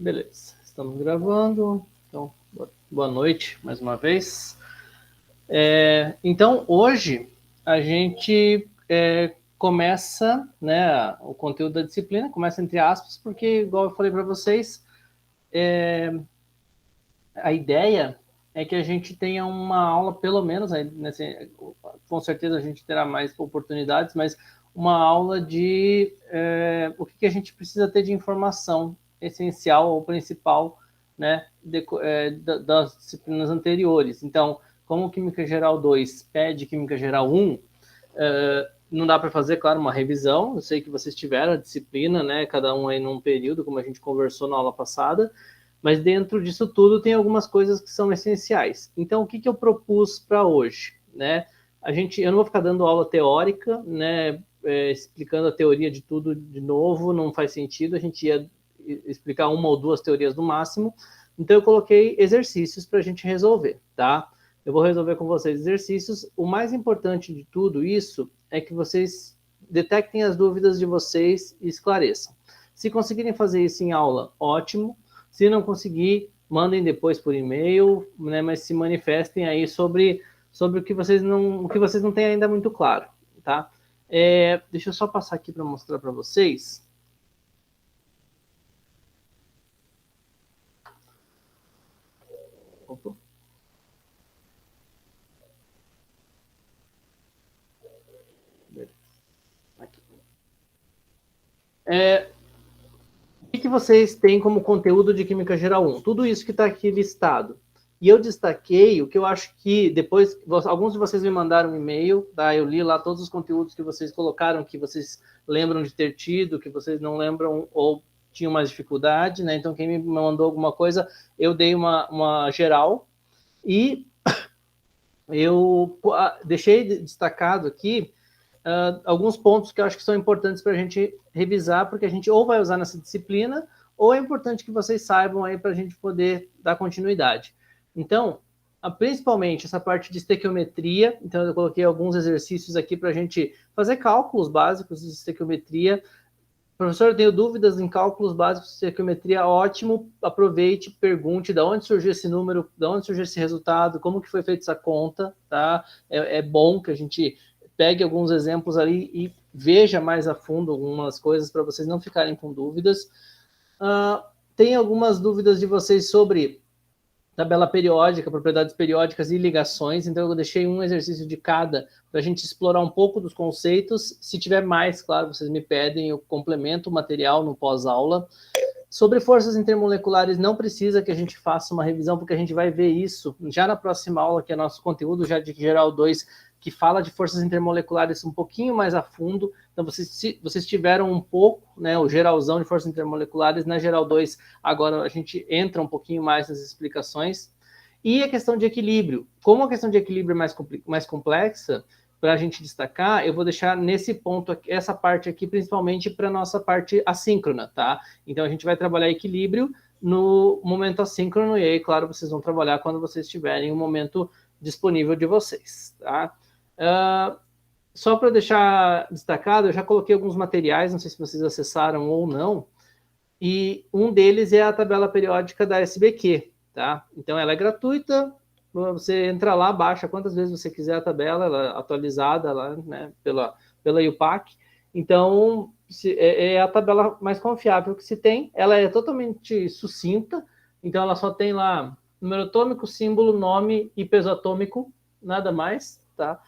Beleza, estamos gravando. Então, boa noite mais uma vez. Então, hoje a gente começa, né, o conteúdo da disciplina, começa entre aspas, porque, igual eu falei para vocês, a ideia é que a gente tenha uma aula, pelo menos, com certeza a gente terá mais oportunidades, mas uma aula de o que a gente precisa ter de informação essencial ou principal, né, das disciplinas anteriores. Então, como Química Geral 2 pede Química Geral 1, não dá para fazer, claro, uma revisão. Eu sei que vocês tiveram a disciplina, né, cada um aí num período, como a gente conversou na aula passada, mas dentro disso tudo tem algumas coisas que são essenciais. Então, o que eu propus para hoje, né? Eu não vou ficar dando aula teórica, né? Explicando a teoria de tudo de novo, não faz sentido. A gente ia explicar uma ou duas teorias no máximo. Então, eu coloquei exercícios para a gente resolver, tá? Eu vou resolver com vocês exercícios. O mais importante de tudo isso é que vocês detectem as dúvidas de vocês e esclareçam. Se conseguirem fazer isso em aula, ótimo. Se não conseguir, mandem depois por e-mail, né, mas se manifestem aí sobre o que vocês não têm ainda muito claro, tá? Deixa eu só passar aqui para mostrar para vocês. Opa. Aqui. O que vocês têm como conteúdo de Química Geral 1? Tudo isso que está aqui listado. E eu destaquei o que eu acho que depois, alguns de vocês me mandaram um e-mail, tá? Eu li lá todos os conteúdos que vocês colocaram, que vocês lembram de ter tido, que vocês não lembram ou tinham mais dificuldade, né? Então, quem me mandou alguma coisa, eu dei uma geral. E eu deixei destacado aqui alguns pontos que eu acho que são importantes para a gente revisar, porque a gente ou vai usar nessa disciplina, ou é importante que vocês saibam aí para a gente poder dar continuidade. Então, principalmente essa parte de estequiometria, então eu coloquei alguns exercícios aqui para a gente fazer cálculos básicos de estequiometria. Professor, eu tenho dúvidas em cálculos básicos de estequiometria, ótimo, aproveite, pergunte de onde surgiu esse número, de onde surgiu esse resultado, como que foi feita essa conta, tá? É bom que a gente pegue alguns exemplos ali e veja mais a fundo algumas coisas para vocês não ficarem com dúvidas. Tem algumas dúvidas de vocês sobre tabela periódica, propriedades periódicas e ligações, então eu deixei um exercício de cada para a gente explorar um pouco dos conceitos. Se tiver mais, claro, vocês me pedem, eu complemento o material no pós-aula. Sobre forças intermoleculares, não precisa que a gente faça uma revisão, porque a gente vai ver isso já na próxima aula, que é nosso conteúdo já de Geral 2, que fala de forças intermoleculares um pouquinho mais a fundo. Então, vocês tiveram um pouco, né, o geralzão de forças intermoleculares. Na Geral 2, agora a gente entra um pouquinho mais nas explicações. E a questão de equilíbrio. Como a questão de equilíbrio é mais complexa, para a gente destacar, eu vou deixar nesse ponto, essa parte aqui, principalmente para a nossa parte assíncrona, tá? Então, a gente vai trabalhar equilíbrio no momento assíncrono, e aí, claro, vocês vão trabalhar quando vocês tiverem um momento disponível de vocês, tá? Só para deixar destacado, eu já coloquei alguns materiais, não sei se vocês acessaram ou não, e um deles é a tabela periódica da SBQ, tá? Então, ela é gratuita, você entra lá, baixa quantas vezes você quiser a tabela, ela é atualizada lá, né, pela IUPAC. Então, é a tabela mais confiável que se tem. Ela é totalmente sucinta, então ela só tem lá número atômico, símbolo, nome e peso atômico, nada mais, tá?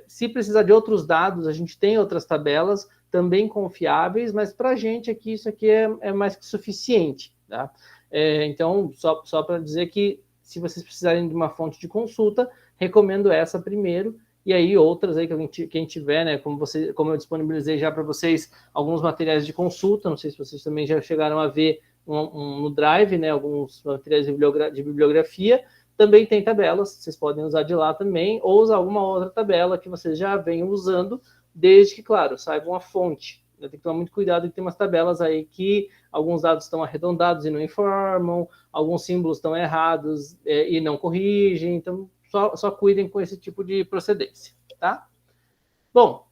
Se precisar de outros dados, a gente tem outras tabelas também confiáveis, mas para a gente aqui, isso aqui é mais que suficiente, tá? Então, só para dizer que se vocês precisarem de uma fonte de consulta, recomendo essa primeiro, e aí outras aí que quem tiver, né, como eu disponibilizei já para vocês alguns materiais de consulta, não sei se vocês também já chegaram a ver no Drive, né, alguns materiais de bibliografia, também tem tabelas, vocês podem usar de lá também, ou usar alguma outra tabela que vocês já venham usando, desde que, claro, saibam a fonte. Tem que tomar muito cuidado de ter umas tabelas aí que alguns dados estão arredondados e não informam, alguns símbolos estão errados e não corrigem, então só cuidem com esse tipo de procedência, tá? Bom,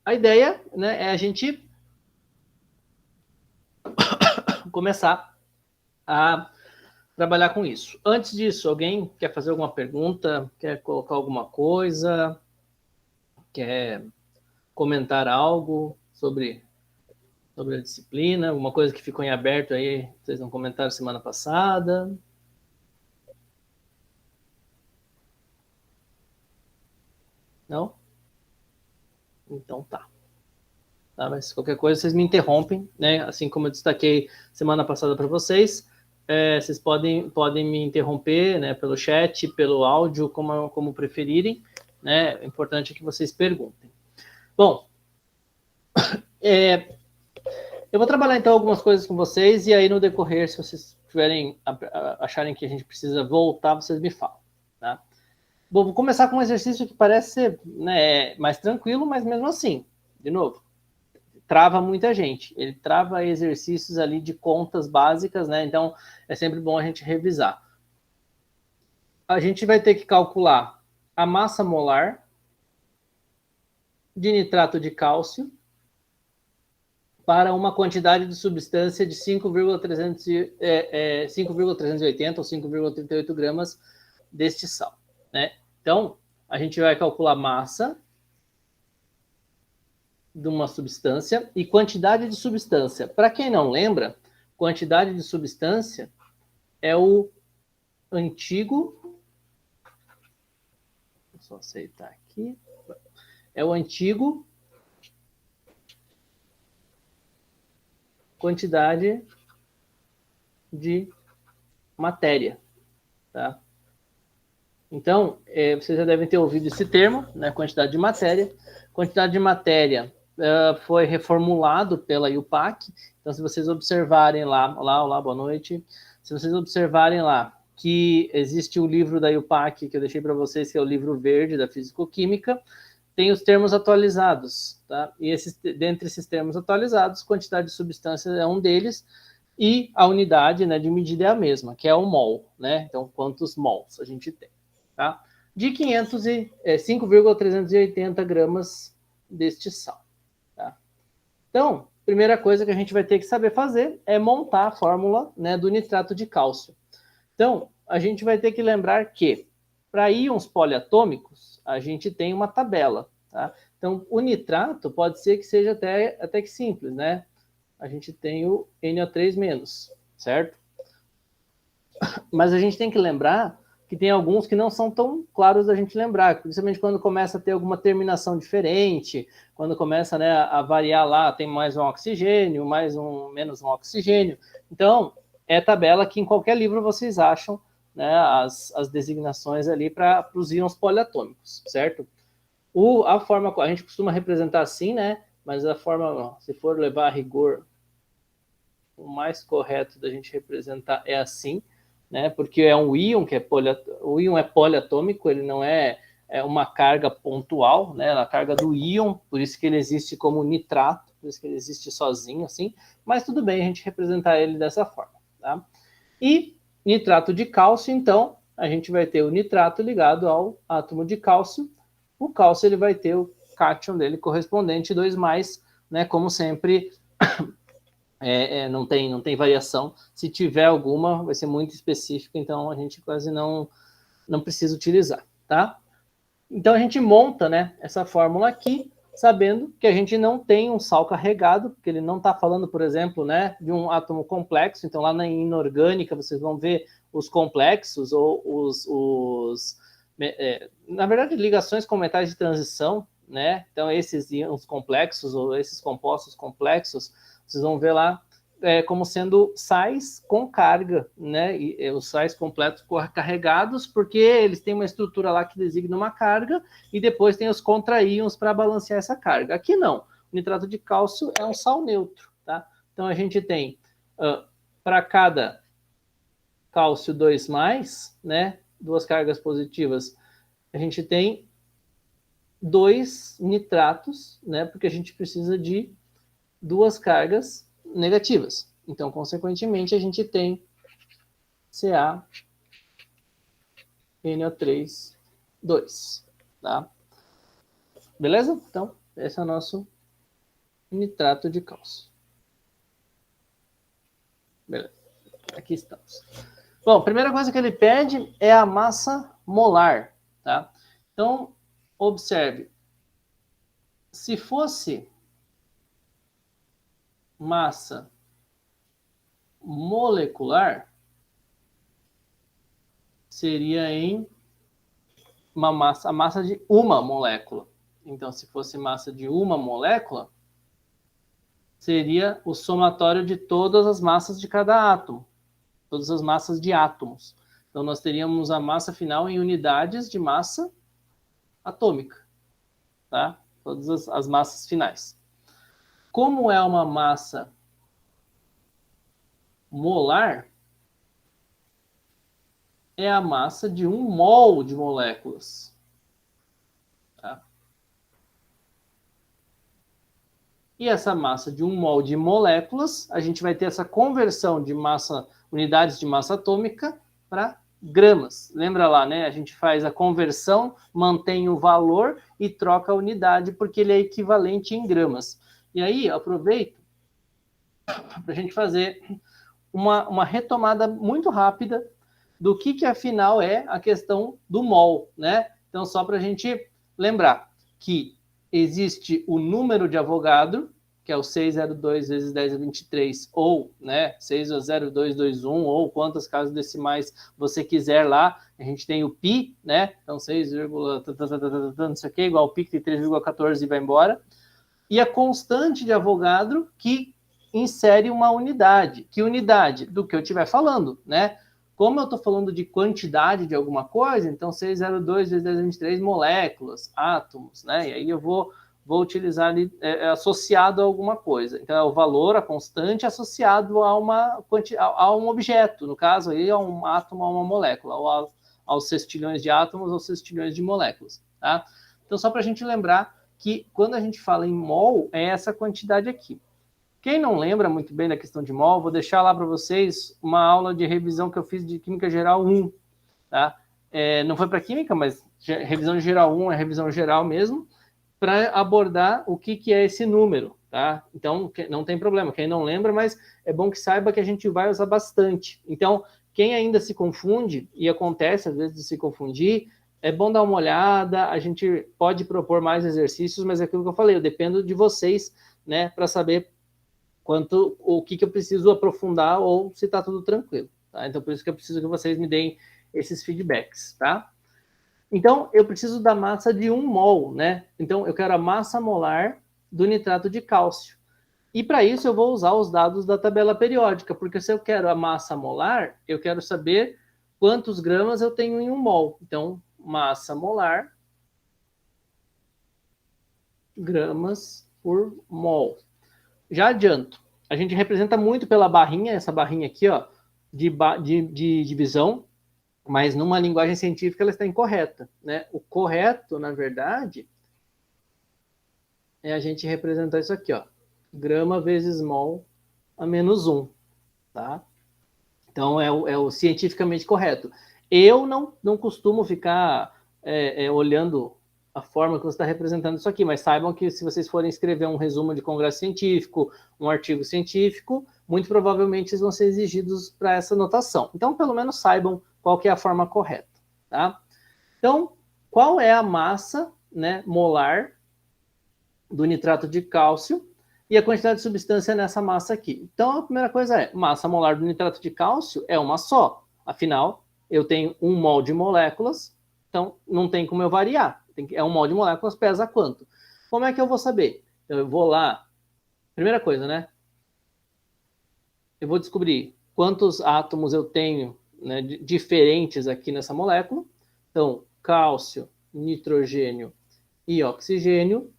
a ideia, né, é a gente começar a trabalhar com isso. Antes disso, alguém quer fazer alguma pergunta? Quer colocar alguma coisa? Quer comentar algo sobre a disciplina? Alguma coisa que ficou em aberto aí, vocês não comentaram semana passada? Não? Então tá. Mas qualquer coisa vocês me interrompem, né? Assim como eu destaquei semana passada para vocês, vocês podem me interromper, né? Pelo chat, pelo áudio, como preferirem, né? O importante é que vocês perguntem. Bom, eu vou trabalhar então algumas coisas com vocês e aí no decorrer, se vocês acharem que a gente precisa voltar, vocês me falam, tá? Bom, vou começar com um exercício que parece ser, né, mais tranquilo, mas mesmo assim, de novo, trava muita gente. Ele trava exercícios ali de contas básicas, né? Então é sempre bom a gente revisar. A gente vai ter que calcular a massa molar de nitrato de cálcio para uma quantidade de substância de 5,380 ou 5,38 gramas deste sal, né? Então, a gente vai calcular massa de uma substância e quantidade de substância. Para quem não lembra, quantidade de substância é o antigo... Vou só aceitar aqui. É o antigo quantidade de matéria, tá? Então, vocês já devem ter ouvido esse termo, né? Quantidade de matéria. Quantidade de matéria foi reformulado pela IUPAC. Então, se vocês observarem lá, olá, boa noite. Se vocês observarem lá que existe o livro da IUPAC, que eu deixei para vocês, que é o livro verde da Físico-Química, tem os termos atualizados, tá? E dentre esses termos atualizados, quantidade de substância é um deles, e a unidade, né, de medida é a mesma, que é o mol, né? Então, quantos mols a gente tem, tá? De 5,380 gramas deste sal, tá? Então, primeira coisa que a gente vai ter que saber fazer é montar a fórmula, né, do nitrato de cálcio. Então, a gente vai ter que lembrar que, para íons poliatômicos, a gente tem uma tabela, tá? Então, o nitrato pode ser que seja até que simples, né? A gente tem o NO3-, certo? Mas a gente tem que lembrar que tem alguns que não são tão claros da gente lembrar, principalmente quando começa a ter alguma terminação diferente, quando começa, né, a variar lá, tem mais um oxigênio, menos um oxigênio. Então, é tabela que em qualquer livro vocês acham, né, as designações ali para os íons poliatômicos, certo? A forma, a gente costuma representar assim, né, mas a forma, se for levar a rigor, o mais correto da gente representar é assim, né? Porque é um íon que o íon é poliatômico, ele não é uma carga pontual, né? A carga do íon, por isso que ele existe como nitrato, por isso que ele existe sozinho, assim. Mas tudo bem a gente representar ele dessa forma, tá? E nitrato de cálcio, então, a gente vai ter o nitrato ligado ao átomo de cálcio. O cálcio ele vai ter o cátion dele correspondente 2+, né? Como sempre, não tem variação. Se tiver alguma, vai ser muito específica, então a gente quase não precisa utilizar, tá? Então a gente monta, né, essa fórmula aqui, sabendo que a gente não tem um sal carregado, porque ele não está falando, por exemplo, né, de um átomo complexo. Então lá na inorgânica vocês vão ver os complexos ou na verdade, ligações com metais de transição, né? Então esses íons complexos ou esses compostos complexos, vocês vão ver lá como sendo sais com carga, né? E os sais completos carregados, porque eles têm uma estrutura lá que designa uma carga, e depois tem os contraíons para balancear essa carga. Aqui não. O nitrato de cálcio é um sal neutro, tá? Então a gente tem, para cada cálcio 2+, né? 2 cargas positivas, a gente tem 2 nitratos, né? Porque a gente precisa de 2 cargas negativas. Então, consequentemente, a gente tem CaNO3, 2. Tá? Beleza? Então, esse é o nosso nitrato de cálcio. Beleza. Aqui estamos. Bom, a primeira coisa que ele pede é a massa molar, tá? Então, observe. Se fosse massa molecular, seria em a massa de uma molécula. Então, se fosse massa de uma molécula, seria o somatório de todas as massas de cada átomo, todas as massas de átomos. Então, nós teríamos a massa final em unidades de massa atômica, tá? Todas as massas finais. Como é uma massa molar, é a massa de 1 mol de moléculas. Tá? E essa massa de 1 mol de moléculas, a gente vai ter essa conversão de massa, unidades de massa atômica para gramas. Lembra lá, né? A gente faz a conversão, mantém o valor e troca a unidade, porque ele é equivalente em gramas. E aí, aproveito para a gente fazer uma retomada muito rápida do que afinal é a questão do mol, né? Então, só para a gente lembrar que existe o número de Avogadro, que é o 602 vezes 10 a 23, ou, né, 6,0221, ou quantas casas decimais você quiser lá. A gente tem o pi, né? Então, 6, não sei o que, igual ao pi, que tem 3,14 e vai embora. E a constante de Avogadro, que insere uma unidade. Que unidade? Do que eu estiver falando, né? Como eu estou falando de quantidade de alguma coisa, então 602 vezes 10 a 23 moléculas, átomos, né? E aí eu vou utilizar ali, associado a alguma coisa. Então é o valor, a constante, associado a um objeto, no caso aí a um átomo, a uma molécula, ou aos sextilhões de átomos ou sextilhões de moléculas, tá? Então só para a gente lembrar que quando a gente fala em mol, é essa quantidade aqui. Quem não lembra muito bem da questão de mol, vou deixar lá para vocês uma aula de revisão que eu fiz de Química Geral 1. Tá? Não foi para Química, mas revisão geral 1 é revisão geral mesmo, para abordar o que é esse número. Tá? Então, não tem problema, quem não lembra, mas é bom que saiba que a gente vai usar bastante. Então, quem ainda se confunde, e acontece às vezes de se confundir, é bom dar uma olhada, a gente pode propor mais exercícios, mas é aquilo que eu falei, eu dependo de vocês, né, para saber o que eu preciso aprofundar ou se está tudo tranquilo. Tá? Então, por isso que eu preciso que vocês me deem esses feedbacks. Tá? Então, eu preciso da massa de 1 mol, né? Então, eu quero a massa molar do nitrato de cálcio. E para isso eu vou usar os dados da tabela periódica, porque se eu quero a massa molar, eu quero saber quantos gramas eu tenho em 1 mol. Então, massa molar, gramas por mol. Já adianto, a gente representa muito pela barrinha, essa barrinha aqui, ó, de divisão, mas numa linguagem científica ela está incorreta, né? O correto, na verdade, é a gente representar isso aqui, ó, grama vezes mol a menos 1, tá? Então é o cientificamente correto. Eu não costumo ficar olhando a forma que você está representando isso aqui, mas saibam que se vocês forem escrever um resumo de congresso científico, um artigo científico, muito provavelmente eles vão ser exigidos para essa notação. Então, pelo menos saibam qual que é a forma correta, tá? Então, qual é a massa, né, molar do nitrato de cálcio e a quantidade de substância nessa massa aqui? Então, a primeira coisa é, massa molar do nitrato de cálcio é uma só. Afinal, eu tenho 1 mol de moléculas, então não tem como eu variar. É 1 mol de moléculas, pesa quanto? Como é que eu vou saber? Eu vou lá, primeira coisa, né? Eu vou descobrir quantos átomos eu tenho, né, diferentes aqui nessa molécula. Então, cálcio, nitrogênio e oxigênio.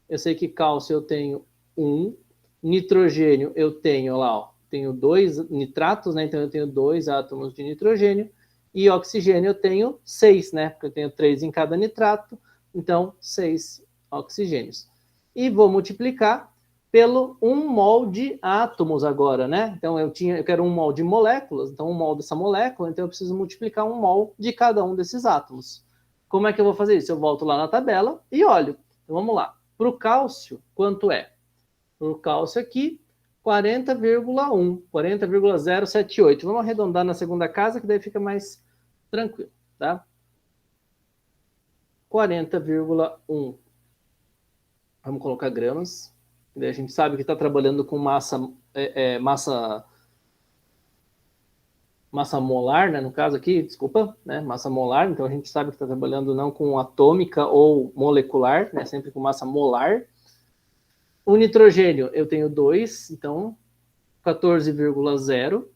Eu sei que cálcio eu tenho 1, nitrogênio eu tenho lá, ó, tenho 2 nitratos, né? Então eu tenho 2 átomos de nitrogênio. E oxigênio eu tenho 6, né? Porque eu tenho 3 em cada nitrato. Então, 6 oxigênios. E vou multiplicar pelo 1 mol de átomos agora, né? Então, eu quero 1 mol de moléculas, então 1 mol dessa molécula, então eu preciso multiplicar 1 mol de cada um desses átomos. Como é que eu vou fazer isso? Eu volto lá na tabela e olho. Então, vamos lá. Para o cálcio, quanto é? Para o cálcio aqui, 40,1, 40,078. Vamos arredondar na segunda casa, que daí fica mais tranquilo, tá? 40,1. Vamos colocar gramas. Daí a gente sabe que está trabalhando com massa molar, né? No caso aqui, desculpa, né? Massa molar. Então a gente sabe que está trabalhando não com atômica ou molecular, né? Sempre com massa molar. O nitrogênio eu tenho 2, então 14,0.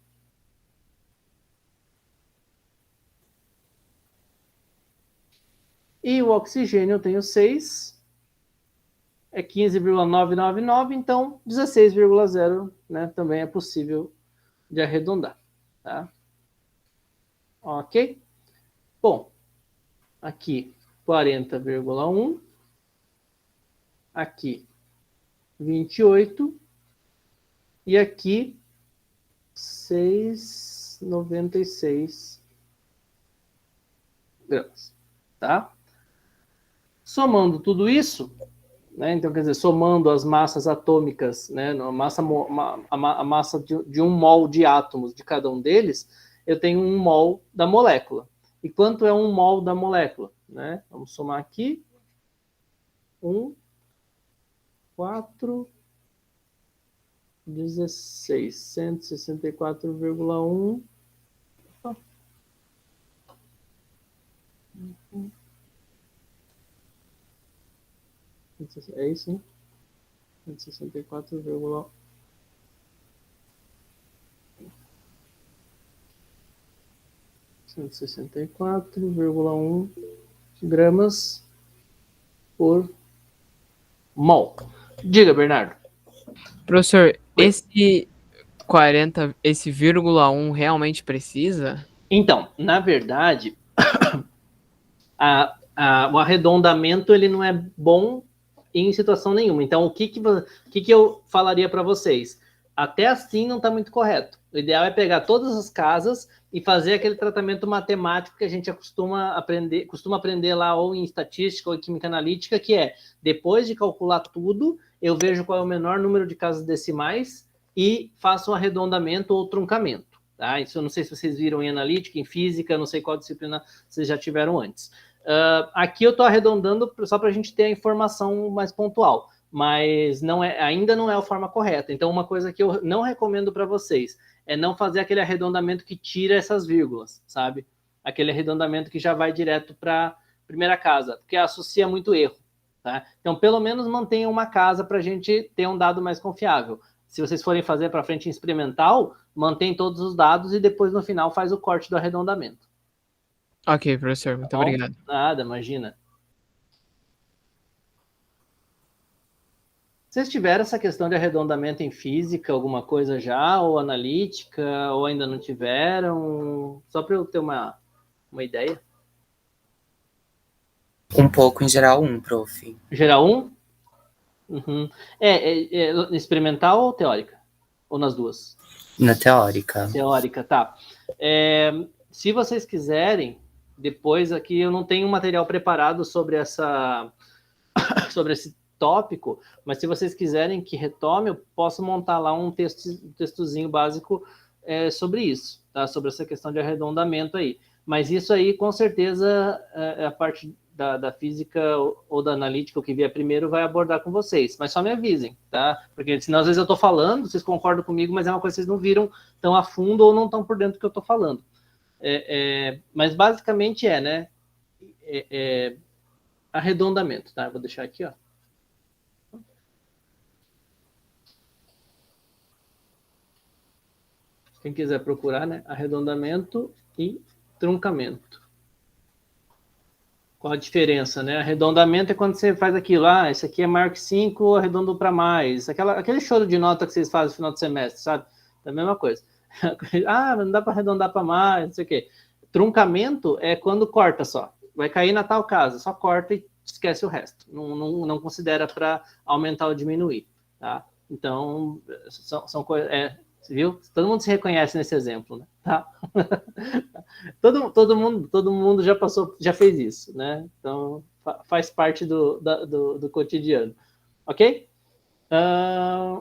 E o oxigênio eu tenho 6, é 15,999, então 16,0, né? Também é possível de arredondar, tá? Ok? Bom, aqui 40,1, aqui 28 e aqui 6,96 gramas, tá? Somando tudo isso, né? Então, quer dizer, somando as massas atômicas, né? A massa de 1 mol de átomos de cada um deles, eu tenho 1 mol da molécula. E quanto é 1 mol da molécula? Né? Vamos somar aqui. 1, 4, 16, 164,1. É isso, hein? 164,1. 164,1 gramas por mol. Diga, Bernardo. Professor, esse 40, esse vírgula 1 realmente precisa? Então, na verdade, o arredondamento ele não é bom em situação nenhuma. Então, o que eu falaria para vocês? Até assim não está muito correto. O ideal é pegar todas as casas e fazer aquele tratamento matemático que a gente costuma aprender lá ou em estatística ou em química analítica, que é, depois de calcular tudo, eu vejo qual é o menor número de casas decimais e faço um arredondamento ou truncamento. Tá? Isso eu não sei se vocês viram em analítica, em física, não sei qual disciplina vocês já tiveram antes. Aqui eu estou arredondando só para a gente ter a informação mais pontual, mas ainda não é a forma correta. Então, uma coisa que eu não recomendo para vocês é não fazer aquele arredondamento que tira essas vírgulas, sabe? Aquele arredondamento que já vai direto para a primeira casa, porque associa muito erro. Tá? Então, pelo menos mantenha uma casa para a gente ter um dado mais confiável. Se vocês forem fazer para frente em experimental, mantém todos os dados e depois no final faz o corte do arredondamento. Ok, professor, muito obrigado. Nada, imagina. Vocês tiveram essa questão de arredondamento em física, alguma coisa já, ou analítica, ou ainda não tiveram? Só para eu ter uma ideia. Um pouco em geral 1, prof. Geral 1? Uhum. É experimental ou teórica? Ou nas duas? Na teórica. Teórica, tá. Se vocês quiserem, depois aqui eu não tenho um material preparado sobre esse tópico, mas se vocês quiserem que retome, eu posso montar lá um textozinho básico sobre isso, tá? Sobre essa questão de arredondamento aí. Mas isso aí, com certeza, a parte da física ou da analítica, o que vier primeiro, vai abordar com vocês. Mas só me avisem, tá? Porque senão, às vezes, eu estou falando, vocês concordam comigo, mas é uma coisa que vocês não viram tão a fundo ou não estão por dentro do que eu estou falando. Mas, basicamente, né? Arredondamento, tá? Vou deixar aqui, ó. Quem quiser procurar, né? Arredondamento e truncamento. Qual a diferença, né? Arredondamento é quando você faz aquilo, esse aqui é maior que 5, arredondou para mais. Aquele choro de nota que vocês fazem no final do semestre, sabe? É a mesma coisa. Não dá para arredondar para mais, não sei o quê. Truncamento é quando corta só. Vai cair na tal casa, só corta e esquece o resto. Não considera para aumentar ou diminuir, tá? Então, são coisas... viu? Todo mundo se reconhece nesse exemplo, né? Tá? todo mundo já fez isso, né? Então faz parte do cotidiano, ok?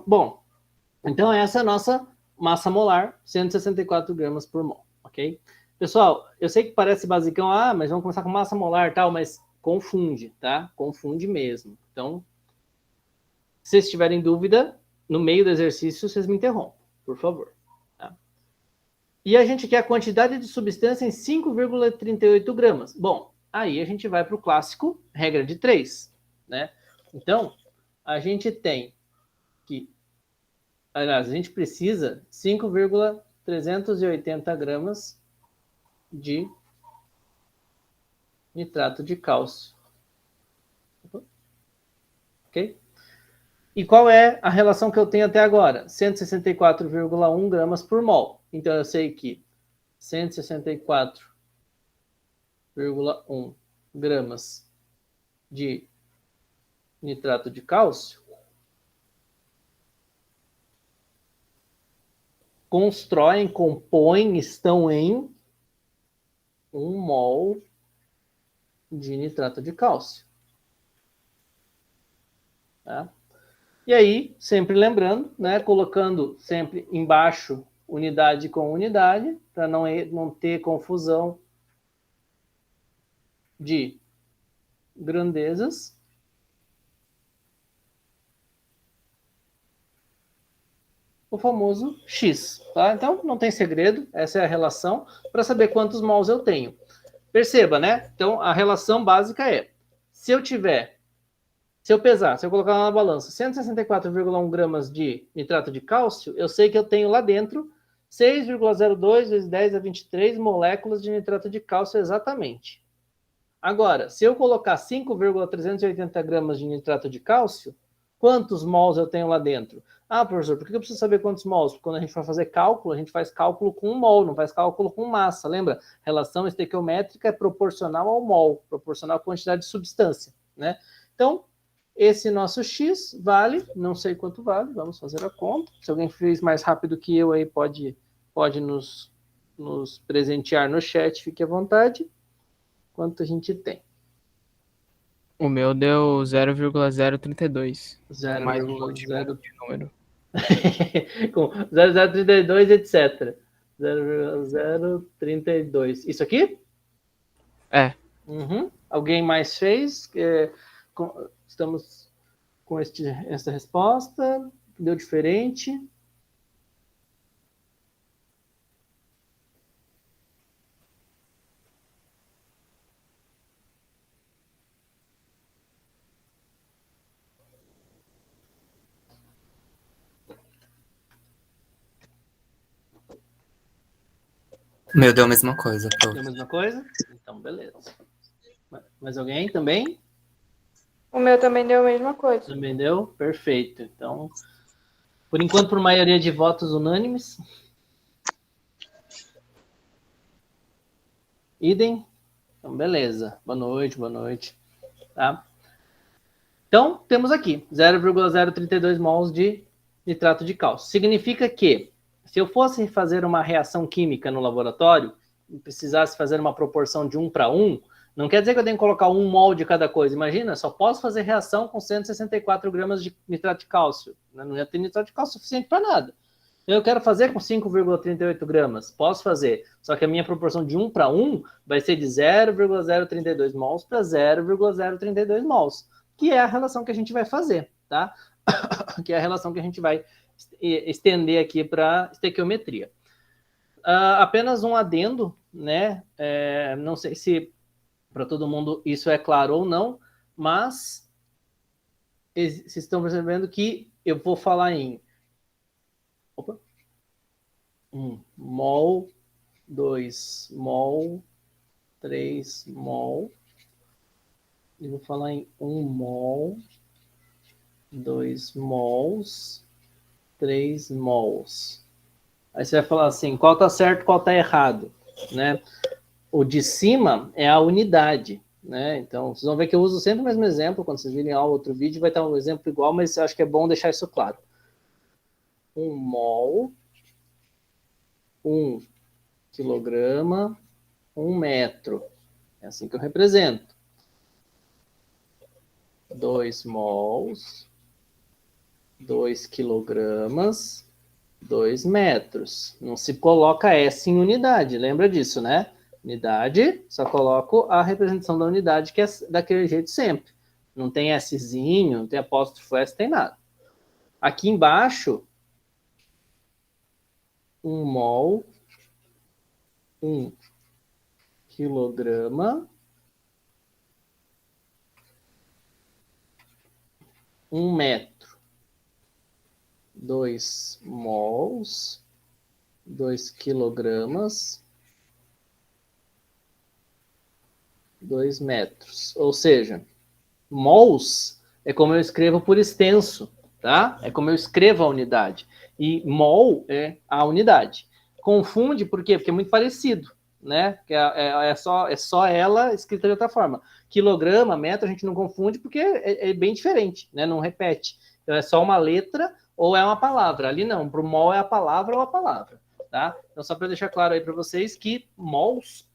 Bom, Então, essa é a nossa massa molar, 164 gramas por mol, ok? Pessoal, eu sei que parece basicão, mas vamos começar com massa molar e tal, mas confunde, tá? Confunde mesmo. Então, se vocês tiverem dúvida, no meio do exercício, vocês me interrompam, por favor. Tá? E a gente quer a quantidade de substância em 5,38 gramas. Bom, aí a gente vai para o clássico, regra de 3, né? Então, a gente tem que... Aliás, a gente precisa 5,380 gramas de nitrato de cálcio. Ok? E qual é a relação que eu tenho até agora? 164,1 gramas por mol. Então, eu sei que 164,1 gramas de nitrato de cálcio constroem, compõem, estão em 1 mol de nitrato de cálcio. Tá? E aí, sempre lembrando, né, colocando sempre embaixo unidade com unidade, para não ter confusão de grandezas. O famoso X. Tá? Então, não tem segredo, essa é a relação para saber quantos mols eu tenho. Perceba, né? Então, a relação básica é, se eu pesar, se eu colocar na balança 164,1 gramas de nitrato de cálcio, eu sei que eu tenho lá dentro 6,02 vezes 10 a 23 moléculas de nitrato de cálcio exatamente. Agora, se eu colocar 5,380 gramas de nitrato de cálcio, quantos mols eu tenho lá dentro? Professor, por que eu preciso saber quantos mols? Porque quando a gente vai fazer cálculo, a gente faz cálculo com mol, não faz cálculo com massa. Lembra? Relação estequiométrica é proporcional ao mol, proporcional à quantidade de substância, né? Então, esse nosso X vale, não sei quanto vale, vamos fazer a conta. Se alguém fez mais rápido que eu aí, pode nos presentear no chat, fique à vontade. Quanto a gente tem? O meu deu 0,032. 0,0 de número. com 0,032, etc. 0,032. Isso aqui? É. Uhum. Alguém mais fez? Estamos com essa resposta. Deu diferente. O meu deu a mesma coisa, prof. Deu a mesma coisa? Então, beleza. Mais alguém também? O meu também deu a mesma coisa. Também deu? Perfeito. Então, por enquanto, por maioria de votos unânimes. Idem? Então, beleza. Boa noite, boa noite. Tá? Então, temos aqui 0,032 mols de nitrato de cálcio. Significa que, se eu fosse fazer uma reação química no laboratório e precisasse fazer uma proporção de 1 para 1, não quer dizer que eu tenho que colocar 1 mol de cada coisa. Imagina, só posso fazer reação com 164 gramas de nitrato de cálcio. Não ia ter nitrato de cálcio suficiente para nada. Eu quero fazer com 5,38 gramas. Posso fazer. Só que a minha proporção de 1 para 1 vai ser de 0,032 mols para 0,032 mols, que é a relação que a gente vai fazer, tá? Que é a relação que a gente vai estender aqui para estequiometria. Apenas um adendo, né? Não sei se para todo mundo isso é claro ou não, mas vocês estão percebendo que eu vou falar em 1 mol, 2 mol, 3 mol. E vou falar em 1 mol, 2 mols, 3 mols. Aí você vai falar assim, qual tá certo, qual tá errado, né? O de cima é a unidade, né? Então, vocês vão ver que eu uso sempre o mesmo exemplo, quando vocês virem ao outro vídeo, vai estar um exemplo igual, mas eu acho que é bom deixar isso claro. 1 mol, 1 quilograma, 1 metro. É assim que eu represento. 2 mols, 2 quilogramas, 2 metros. Não se coloca S em unidade, lembra disso, né? Unidade, só coloco a representação da unidade, que é daquele jeito sempre. Não tem Szinho, não tem apóstrofo S, tem nada. Aqui embaixo, 1 mol, 1 quilograma, 1 metro. 2 mols, 2 quilogramas, 2 metros. Ou seja, mols é como eu escrevo por extenso, tá? É como eu escrevo a unidade. E mol é a unidade. Confunde por quê? Porque é muito parecido, né? É só ela escrita de outra forma. Quilograma, metro, a gente não confunde porque é bem diferente, né? Não repete. Então é só uma letra ou é uma palavra. Ali não, para o mol é a palavra ou a palavra, tá? Então só para deixar claro aí para vocês que mols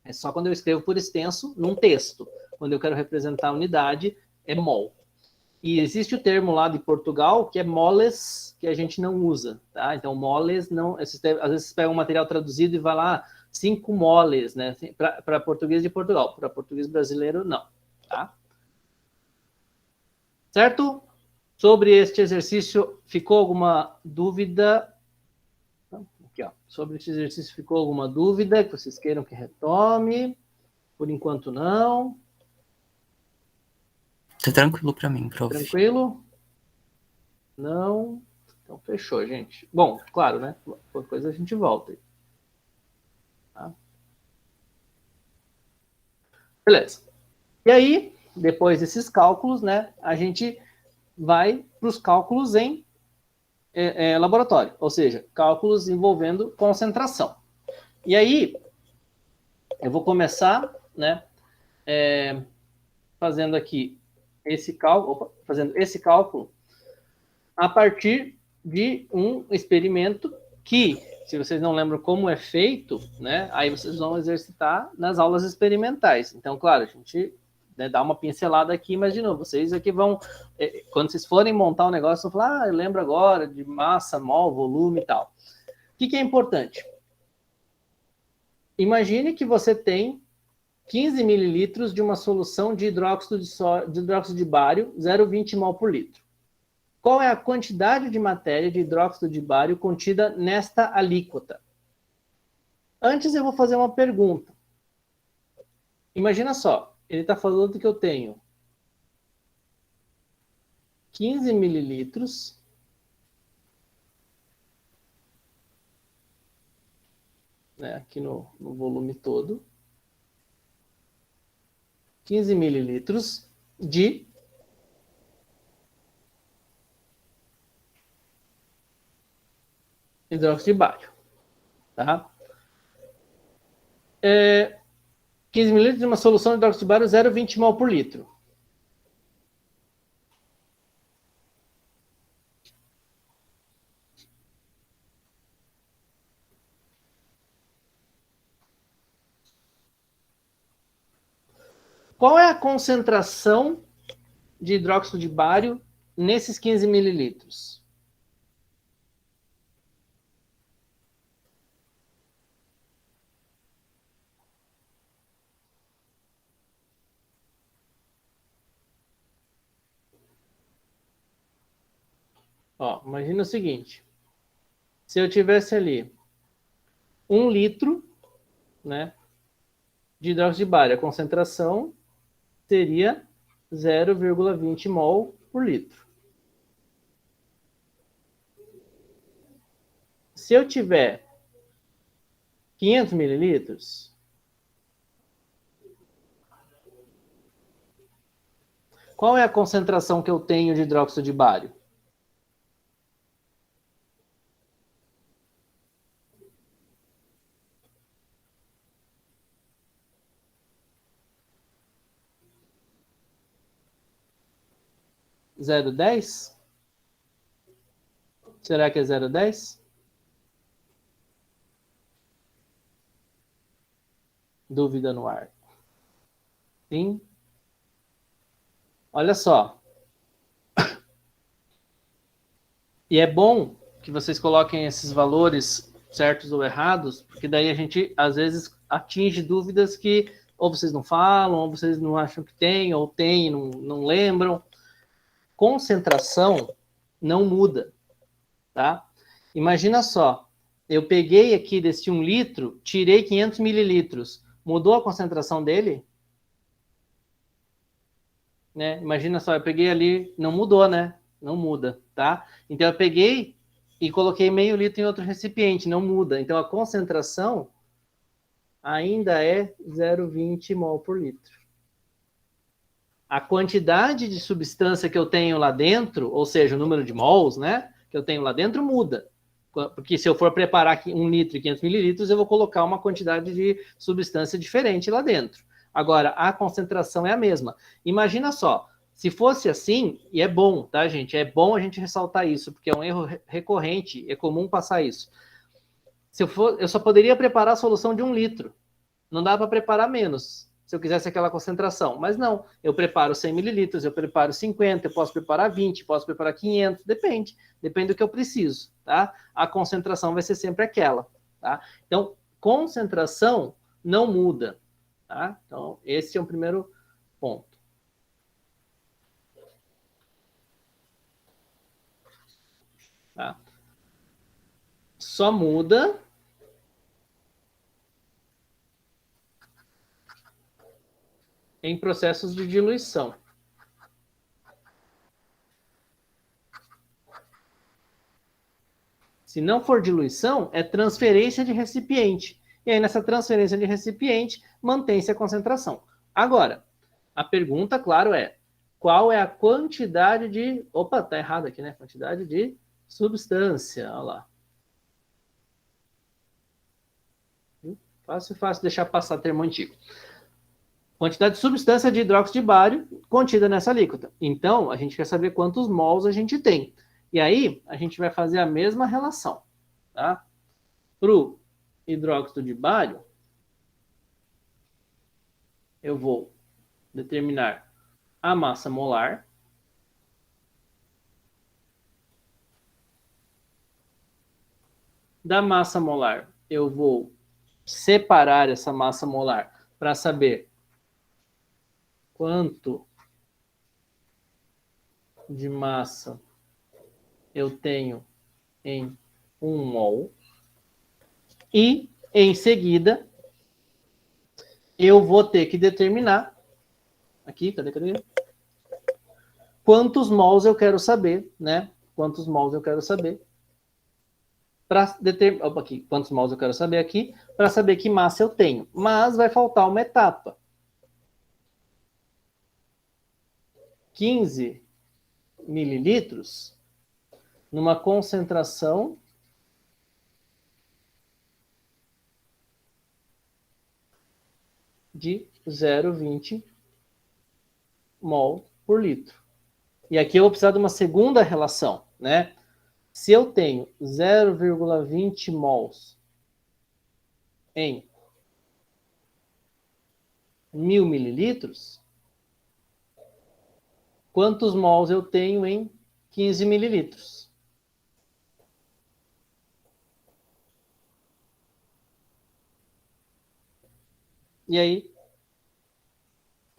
é só quando eu escrevo por extenso num texto. Quando eu quero representar a unidade, é mol. E existe o termo lá de Portugal, que é moles, que a gente não usa, tá? Então, moles, não... Às vezes você pega um material traduzido e vai lá, 5 moles, né? Para português de Portugal. Para português brasileiro, não, tá? Certo? Sobre este exercício, ficou alguma dúvida? Aqui, ó. Sobre este exercício, ficou alguma dúvida que vocês queiram que retome? Por enquanto, não. Tá tranquilo pra mim, prof. Tranquilo? Não. Então, fechou, gente. Bom, claro, né? Qualquer coisa a gente volta aí. Tá? Beleza. E aí, depois desses cálculos, né? A gente vai para os cálculos em laboratório. Ou seja, cálculos envolvendo concentração. E aí, eu vou começar, né? Fazendo aqui esse cálculo, a partir de um experimento que, se vocês não lembram como é feito, né, aí vocês vão exercitar nas aulas experimentais. Então, claro, a gente, né, dá uma pincelada aqui, mas, de novo, vocês aqui vão, quando vocês forem montar um negócio, vão falar, eu lembro agora de massa, mol, volume e tal. O que é importante? Imagine que você tem 15 mililitros de uma solução de hidróxido de bário, 0,20 mol por litro. Qual é a quantidade de matéria de hidróxido de bário contida nesta alíquota? Antes eu vou fazer uma pergunta. Imagina só, ele está falando que eu tenho 15 mililitros né, aqui no volume todo, 15 mililitros de hidróxido de bário. Tá? 15 mililitros de uma solução de hidróxido de bário, 0,20 mol por litro. Qual é a concentração de hidróxido de bário nesses 15 mililitros? Ó, imagina o seguinte. Se eu tivesse ali 1 litro, né, de hidróxido de bário, a concentração seria 0,20 mol por litro. Se eu tiver 500 mililitros, qual é a concentração que eu tenho de hidróxido de bário? Zero dez? Será que é 0,10? Dúvida no ar. Sim? Olha só. E é bom que vocês coloquem esses valores certos ou errados, porque daí a gente, às vezes, atinge dúvidas que ou vocês não falam, ou vocês não acham que tem, ou tem e não lembram. Concentração não muda, tá? Imagina só, eu peguei aqui desse 1 litro, tirei 500 mililitros. Mudou a concentração dele? Né? Imagina só, eu peguei ali, não mudou, né? Não muda, tá? Então eu peguei e coloquei meio litro em outro recipiente, não muda. Então a concentração ainda é 0,20 mol por litro. A quantidade de substância que eu tenho lá dentro, ou seja, o número de mols, né, que eu tenho lá dentro, muda. Porque se eu for preparar aqui 1 litro e 500 mililitros, eu vou colocar uma quantidade de substância diferente lá dentro. Agora, a concentração é a mesma. Imagina só, se fosse assim, e é bom, tá, gente? É bom a gente ressaltar isso, porque é um erro recorrente, é comum passar isso. Eu só poderia preparar a solução de 1 litro. Não dá para preparar menos, se eu quisesse aquela concentração. Mas não, eu preparo 100 mililitros, eu preparo 50, eu posso preparar 20, posso preparar 500, depende do que eu preciso, tá? A concentração vai ser sempre aquela, tá? Então, concentração não muda, tá? Então, esse é o primeiro ponto. Tá? Só muda em processos de diluição. Se não for diluição, é transferência de recipiente. E aí, nessa transferência de recipiente, mantém-se a concentração. Agora, a pergunta, claro, é qual é a quantidade de... Opa, tá errado aqui, né? Quantidade de substância. Olha lá. Fácil deixar passar termo antigo. Quantidade de substância de hidróxido de bário contida nessa alíquota. Então, a gente quer saber quantos mols a gente tem. E aí, a gente vai fazer a mesma relação. Tá? Para o hidróxido de bário, eu vou determinar a massa molar. Da massa molar, eu vou separar essa massa molar para saber quanto de massa eu tenho em 1 mol. E, em seguida, eu vou ter que determinar aqui, cadê? Quantos mols eu quero saber, né? Quantos mols eu quero saber para determinar aqui, quantos mols eu quero saber aqui para saber que massa eu tenho. Mas vai faltar uma etapa. 15 mililitros numa concentração de 0,20 mol por litro. E aqui eu vou precisar de uma segunda relação, né? Se eu tenho 0,20 mols em 1.000 mililitros, quantos mols eu tenho em 15 mililitros? E aí?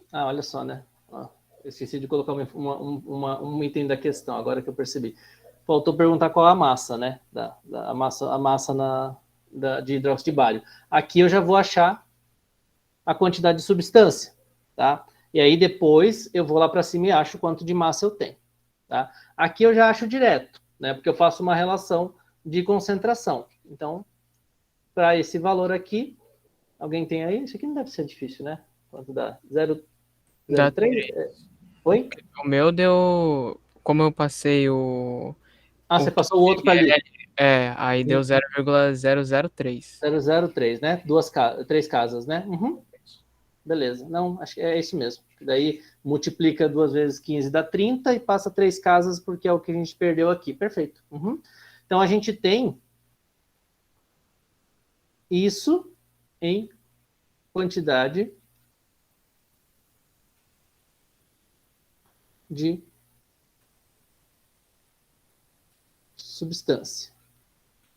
Ah, olha só, né? Eu esqueci de colocar um item da questão, agora que eu percebi. Faltou perguntar qual a massa, né? A massa de hidróxido de bário. Aqui eu já vou achar a quantidade de substância, tá? E aí depois eu vou lá para cima e acho quanto de massa eu tenho, tá? Aqui eu já acho direto, né? Porque eu faço uma relação de concentração. Então, para esse valor aqui, alguém tem aí? Isso aqui não deve ser difícil, né? Quanto dá? 0,3? Oi? O meu deu. Como eu passei o. Ah, você passou o outro para ali. Aí deu 0,003. 0,03, né? Três casas, né? Uhum. Beleza. Não, acho que é isso mesmo. Daí multiplica 2 vezes 15 dá 30 e passa 3 casas porque é o que a gente perdeu aqui. Perfeito. Uhum. Então a gente tem isso em quantidade de substância.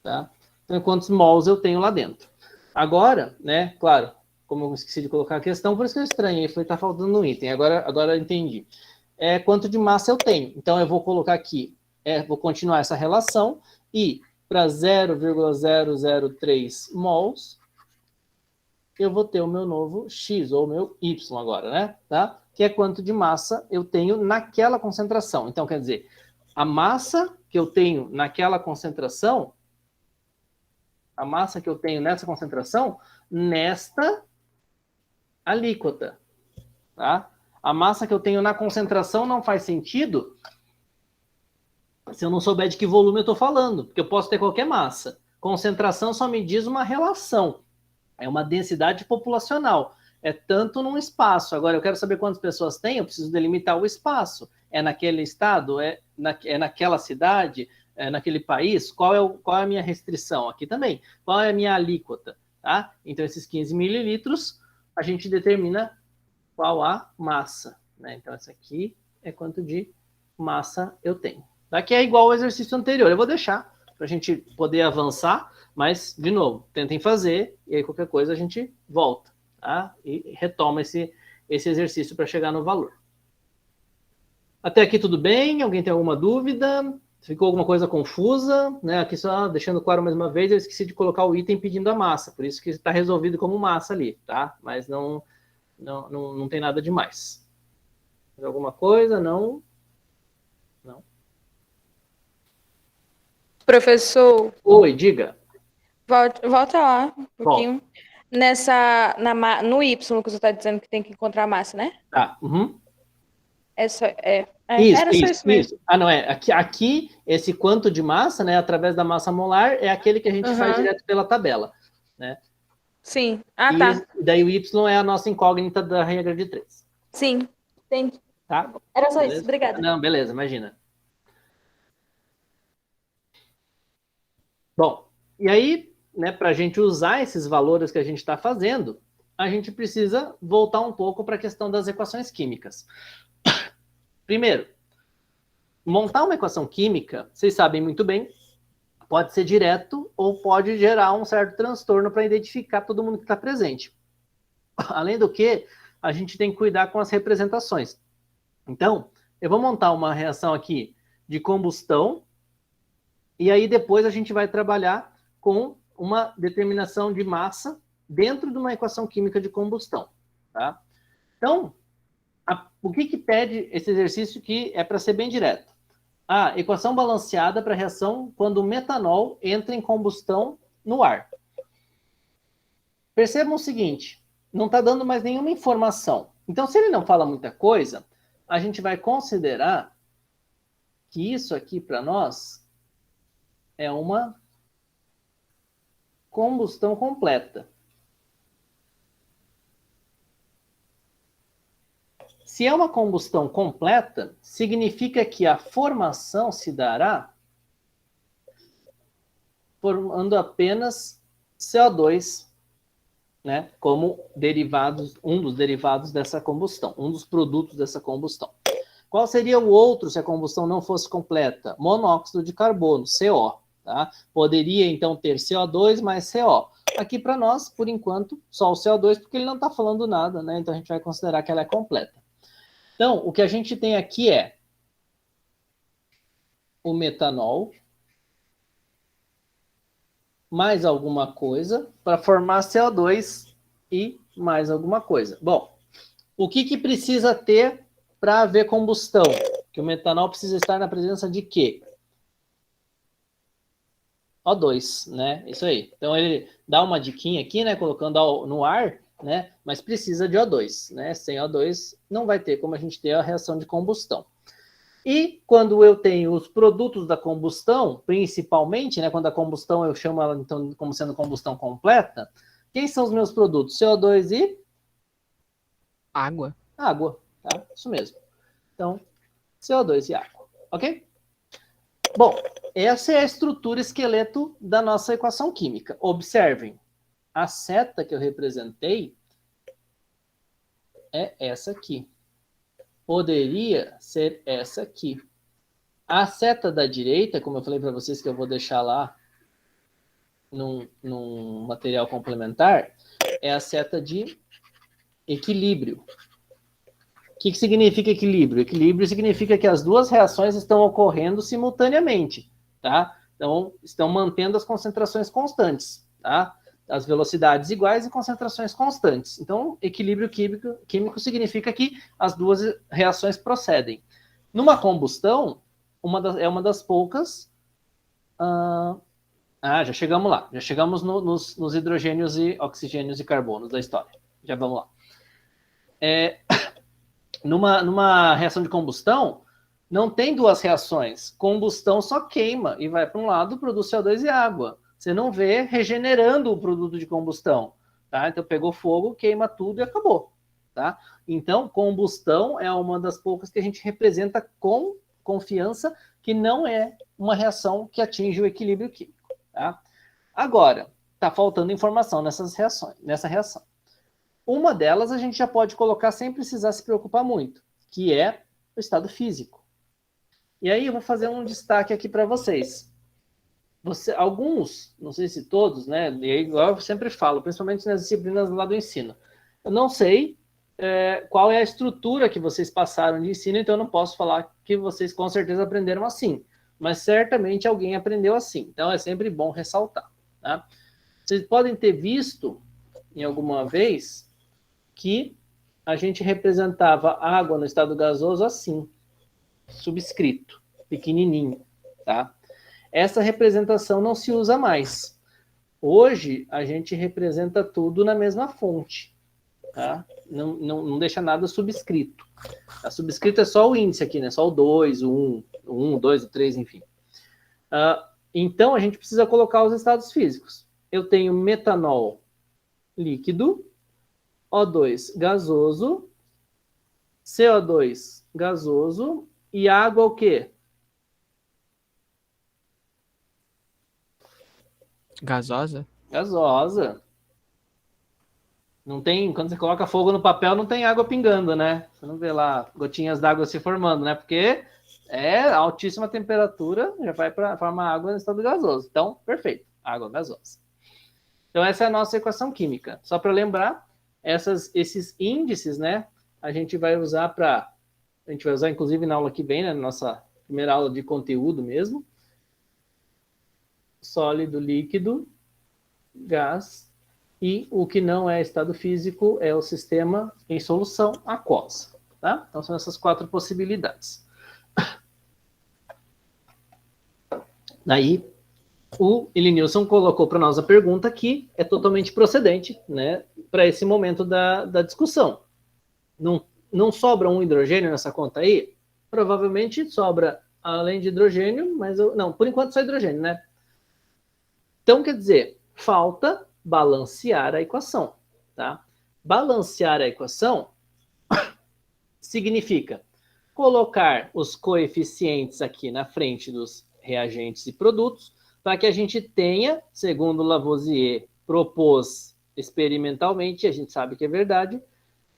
Tá? Então, quantos mols eu tenho lá dentro. Agora, né, claro, como eu esqueci de colocar a questão, por isso que eu estranhei, falei, tá faltando um item, agora eu entendi. Quanto de massa eu tenho. Então, eu vou colocar aqui, vou continuar essa relação, e para 0,003 mols, eu vou ter o meu novo X, ou o meu Y agora, né? Tá? Que é quanto de massa eu tenho naquela concentração. Então, quer dizer, a massa que eu tenho naquela concentração, a massa que eu tenho nessa concentração, nesta alíquota, tá? A massa que eu tenho na concentração não faz sentido se eu não souber de que volume eu estou falando, porque eu posso ter qualquer massa. Concentração só me diz uma relação, é uma densidade populacional, é tanto num espaço. Agora, eu quero saber quantas pessoas tem, eu preciso delimitar o espaço. É naquele estado? É naquela cidade? É naquele país? Qual é a minha restrição? Aqui também. Qual é a minha alíquota? Tá? Então, esses 15 mililitros, a gente determina qual a massa. Né? Então, essa aqui é quanto de massa eu tenho. Daqui é igual ao exercício anterior. Eu vou deixar para a gente poder avançar, mas, de novo, tentem fazer, e aí qualquer coisa a gente volta, tá? E retoma esse exercício para chegar no valor. Até aqui tudo bem? Alguém tem alguma dúvida? Ficou alguma coisa confusa? Né? Aqui só deixando claro mais uma vez, eu esqueci de colocar o item pedindo a massa, por isso que está resolvido como massa ali, tá? Mas não tem nada demais. Alguma coisa? Não? Não? Professor, Oi, diga. volta lá um pouquinho. Bom, No Y que você está dizendo que tem que encontrar a massa, né? tá. Uhum. Era só isso mesmo. Isso. Ah, não é. Aqui, esse quanto de massa, né, através da massa molar, é aquele que a gente faz direto pela tabela, né? Sim. Ah, E tá. daí o Y é a nossa incógnita da regra de 3. Sim, entendi. Tá? Era só Beleza? isso, obrigada. Não, beleza, imagina. Bom, e aí, né, para a gente usar esses valores que a gente está fazendo, a gente precisa voltar um pouco para a questão das equações químicas. Primeiro, montar uma equação química, vocês sabem muito bem, pode ser direto ou pode gerar um certo transtorno para identificar todo mundo que está presente. Além do que, a gente tem que cuidar com as representações. Então, eu vou montar uma reação aqui de combustão, e aí depois a gente vai trabalhar com uma determinação de massa dentro de uma equação química de combustão. Tá? Então, o que pede esse exercício que é para ser bem direto? Equação balanceada para a reação quando o metanol entra em combustão no ar. Percebam o seguinte, não está dando mais nenhuma informação. Então, se ele não fala muita coisa, a gente vai considerar que isso aqui para nós é uma combustão completa. Se é uma combustão completa, significa que a formação se dará formando apenas CO2, né, como derivados, um dos derivados dessa combustão, um dos produtos dessa combustão. Qual seria o outro se a combustão não fosse completa? Monóxido de carbono, CO. Tá? Poderia, então, ter CO2 mais CO. Aqui, para nós, por enquanto, só o CO2, porque ele não está falando nada, né? Então, a gente vai considerar que ela é completa. Então, o que a gente tem aqui é o metanol mais alguma coisa para formar CO2 e mais alguma coisa. Bom, o que precisa ter para haver combustão? Que o metanol precisa estar na presença de quê? O2, né? Isso aí. Então, ele dá uma diquinha aqui, né? Colocando no ar, né? Mas precisa de O2, né? Sem O2, não vai ter como a gente ter a reação de combustão. E quando eu tenho os produtos da combustão, principalmente, né? Quando a combustão eu chamo ela então como sendo combustão completa, quem são os meus produtos? CO2 e Água. água, tá? Isso mesmo. Então, CO2 e água, ok? Bom, essa é a estrutura esqueleto da nossa equação química. Observem, a seta que eu representei é essa aqui. Poderia ser essa aqui. A seta da direita, como eu falei para vocês que eu vou deixar lá num material complementar é a seta de equilíbrio. O que significa equilíbrio? Equilíbrio significa que as duas reações estão ocorrendo simultaneamente, tá? Então, estão mantendo as concentrações constantes, tá? As velocidades iguais e concentrações constantes. Então, equilíbrio químico significa que as duas reações procedem. Numa combustão, é uma das poucas... já chegamos lá. Já chegamos nos hidrogênios e oxigênios e carbonos da história. Já vamos lá. Numa reação de combustão, não tem duas reações. Combustão só queima e vai para um lado, produz CO2 e água. Você não vê regenerando o produto de combustão. Tá? Então, pegou fogo, queima tudo e acabou. Tá? Então, combustão é uma das poucas que a gente representa com confiança que não é uma reação que atinge o equilíbrio químico. Tá? Agora, está faltando informação nessa reação. Uma delas a gente já pode colocar sem precisar se preocupar muito, que é o estado físico. E aí eu vou fazer um destaque aqui para vocês. Alguns, não sei se todos, né? E aí eu sempre falo, principalmente nas disciplinas lá do ensino. Eu não sei qual é a estrutura que vocês passaram de ensino, então eu não posso falar que vocês com certeza aprenderam assim. Mas certamente alguém aprendeu assim. Então é sempre bom ressaltar. Tá? Vocês podem ter visto em alguma vez que a gente representava água no estado gasoso assim, subscrito, pequenininho, tá? Essa representação não se usa mais. Hoje, a gente representa tudo na mesma fonte, tá? Não deixa nada subscrito. A subscrito é só o índice aqui, né? Só o 2, o 1, o 2, o 3, enfim. Então, a gente precisa colocar os estados físicos. Eu tenho metanol líquido, O2 gasoso, CO2 gasoso e água o quê? Gasosa? Gasosa. Não tem, quando você coloca fogo no papel, não tem água pingando, né? Você não vê lá gotinhas d'água se formando, né? Porque é altíssima temperatura, já vai para formar água no estado gasoso. Então, perfeito, água gasosa. Então, essa é a nossa equação química. Só para lembrar, esses índices, né? A gente vai usar inclusive na aula que vem, né? Na nossa primeira aula de conteúdo mesmo. Sólido, líquido, gás, e o que não é estado físico é o sistema em solução aquosa. Tá? Então, são essas 4 possibilidades. Daí, o Elinilson colocou para nós a pergunta que é totalmente procedente, né, para esse momento da discussão. Não sobra um hidrogênio nessa conta aí? Provavelmente sobra, além de hidrogênio, mas não, por enquanto só hidrogênio, né? Então, quer dizer, falta balancear a equação, tá? Balancear a equação significa colocar os coeficientes aqui na frente dos reagentes e produtos para que a gente tenha, segundo Lavoisier propôs experimentalmente, a gente sabe que é verdade,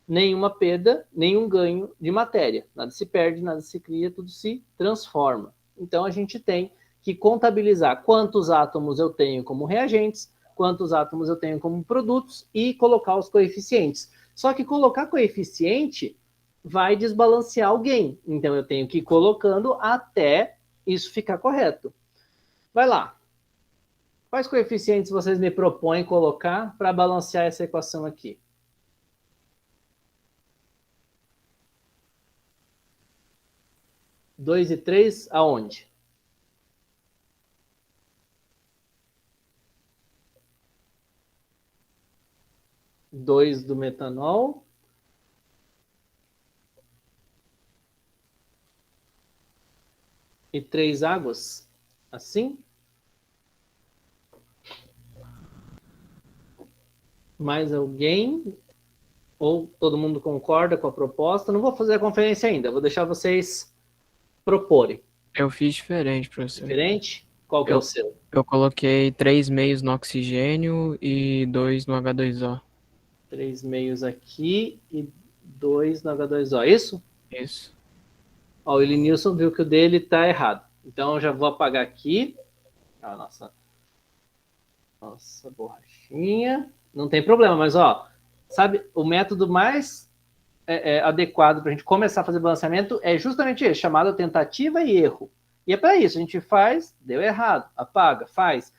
nenhuma perda, nenhum ganho de matéria. Nada se perde, nada se cria, tudo se transforma. Então, a gente tem que contabilizar quantos átomos eu tenho como reagentes, quantos átomos eu tenho como produtos e colocar os coeficientes. Só que colocar coeficiente vai desbalancear alguém. Então, eu tenho que ir colocando até isso ficar correto. Vai lá. Quais coeficientes vocês me propõem colocar para balancear essa equação aqui? Dois e 3, aonde? Dois do metanol. E 3 águas. Assim? Mais alguém? Ou todo mundo concorda com a proposta? Não vou fazer a conferência ainda, vou deixar vocês proporem. Eu fiz diferente, professor. Diferente? Qual que é o seu? Eu coloquei 3 meios no oxigênio e 2 no H2O. 3 meios aqui e 2 no H2O, isso? Isso. Ó, o Elinilson viu que o dele está errado. Então, eu já vou apagar aqui. Nossa, borrachinha. Não tem problema, mas ó, sabe, o método mais adequado para a gente começar a fazer balanceamento é justamente esse, chamado tentativa e erro. E é para isso, a gente faz, deu errado, apaga, faz.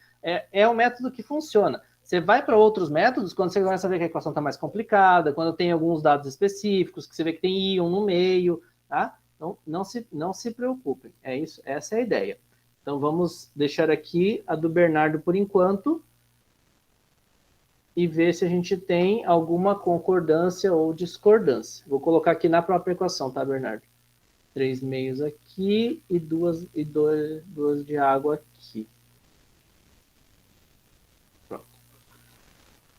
É um método que funciona. Você vai para outros métodos quando você começa a ver que a equação está mais complicada, quando tem alguns dados específicos, que você vê que tem íon no meio, tá? Então, não se preocupem. É isso, essa é a ideia. Então, vamos deixar aqui a do Bernardo por enquanto e ver se a gente tem alguma concordância ou discordância. Vou colocar aqui na própria equação, tá, Bernardo? 3 meios aqui e duas de água aqui. Pronto.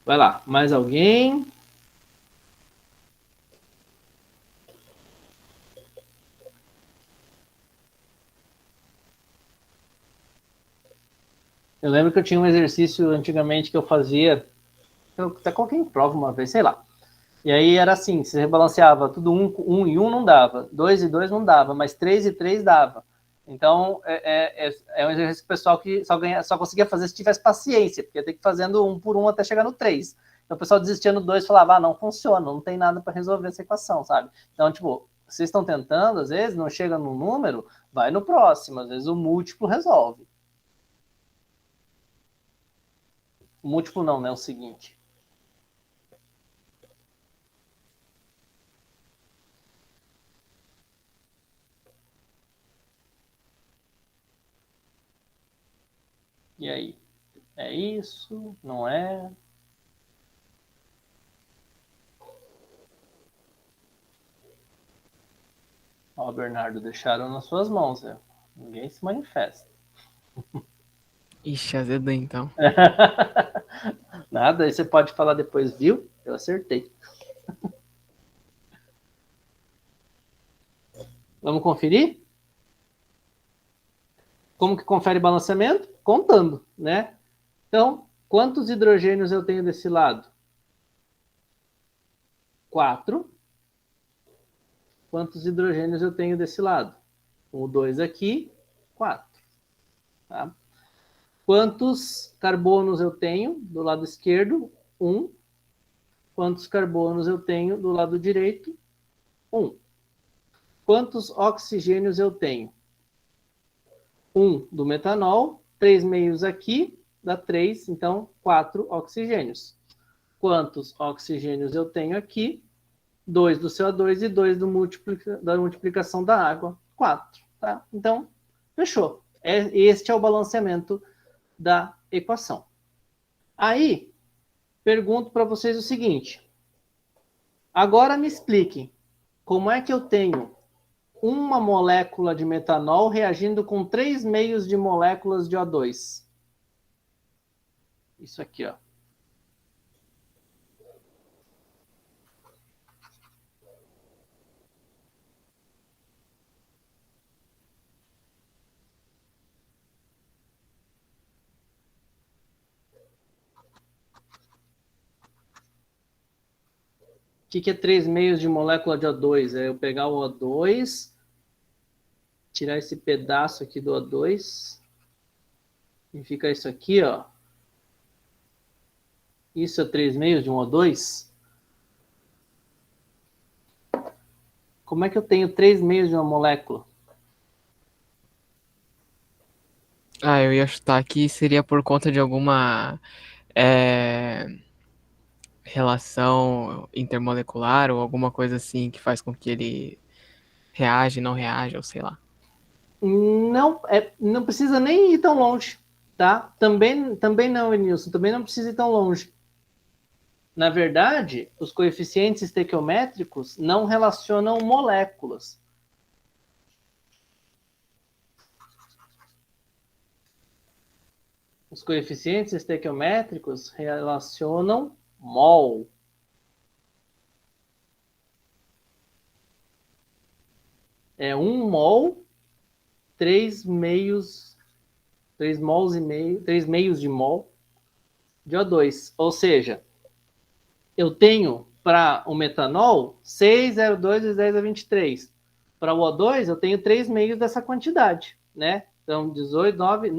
Vai lá, mais alguém? Eu lembro que eu tinha um exercício antigamente que eu fazia, eu até coloquei em prova uma vez, sei lá. E aí era assim, se rebalanceava tudo 1 e 1 não dava, 2 e 2 não dava, mas 3 e 3 dava. Então, é um exercício pessoal que só conseguia fazer se tivesse paciência, porque ia ter que ir fazendo 1 por 1 até chegar no 3. Então, o pessoal desistia no 2 e falava, não funciona, não tem nada para resolver essa equação, sabe? Então, tipo, vocês estão tentando, às vezes, não chega no número, vai no próximo, às vezes o múltiplo resolve. O múltiplo não, né? O seguinte. E aí? É isso? Não é? Ó, Bernardo, deixaram nas suas mãos, né? Ninguém se manifesta. Ixi, azedou então. Nada, aí você pode falar depois, viu? Eu acertei. Vamos conferir? Como que confere balanceamento? Contando, né? Então, quantos hidrogênios eu tenho desse lado? 4. Quantos hidrogênios eu tenho desse lado? 1, 2 aqui, 4. Tá? Quantos carbonos eu tenho do lado esquerdo? 1. Quantos carbonos eu tenho do lado direito? 1. Quantos oxigênios eu tenho? 1 do metanol, 3 meios aqui, dá 3, então 4 oxigênios. Quantos oxigênios eu tenho aqui? 2 do CO2 e 2 da multiplicação da água, 4. Tá? Então, fechou. Este é o balanceamento da equação. Aí, pergunto para vocês o seguinte. Agora me expliquem como é que eu tenho uma molécula de metanol reagindo com 3 meios de moléculas de O2. Isso aqui, ó. O que é 3 meios de molécula de O2? É eu pegar o O2, tirar esse pedaço aqui do O2, e fica isso aqui, ó. Isso é 3 meios de um O2? Como é que eu tenho 3 meios de uma molécula? Ah, eu ia chutar que seria por conta de alguma relação intermolecular ou alguma coisa assim que faz com que ele reage, não reage, ou sei lá. Não, não precisa nem ir tão longe, tá? Também não, Enilson, também não precisa ir tão longe. Na verdade, os coeficientes estequiométricos não relacionam moléculas. Os coeficientes estequiométricos relacionam mol. É 1 mol, 3 meios de mol de O2. Ou seja, eu tenho para o metanol 6, 0,2 vezes 10 a 23. Para o O2, eu tenho 3 meios dessa quantidade, né? Então, 18, 9,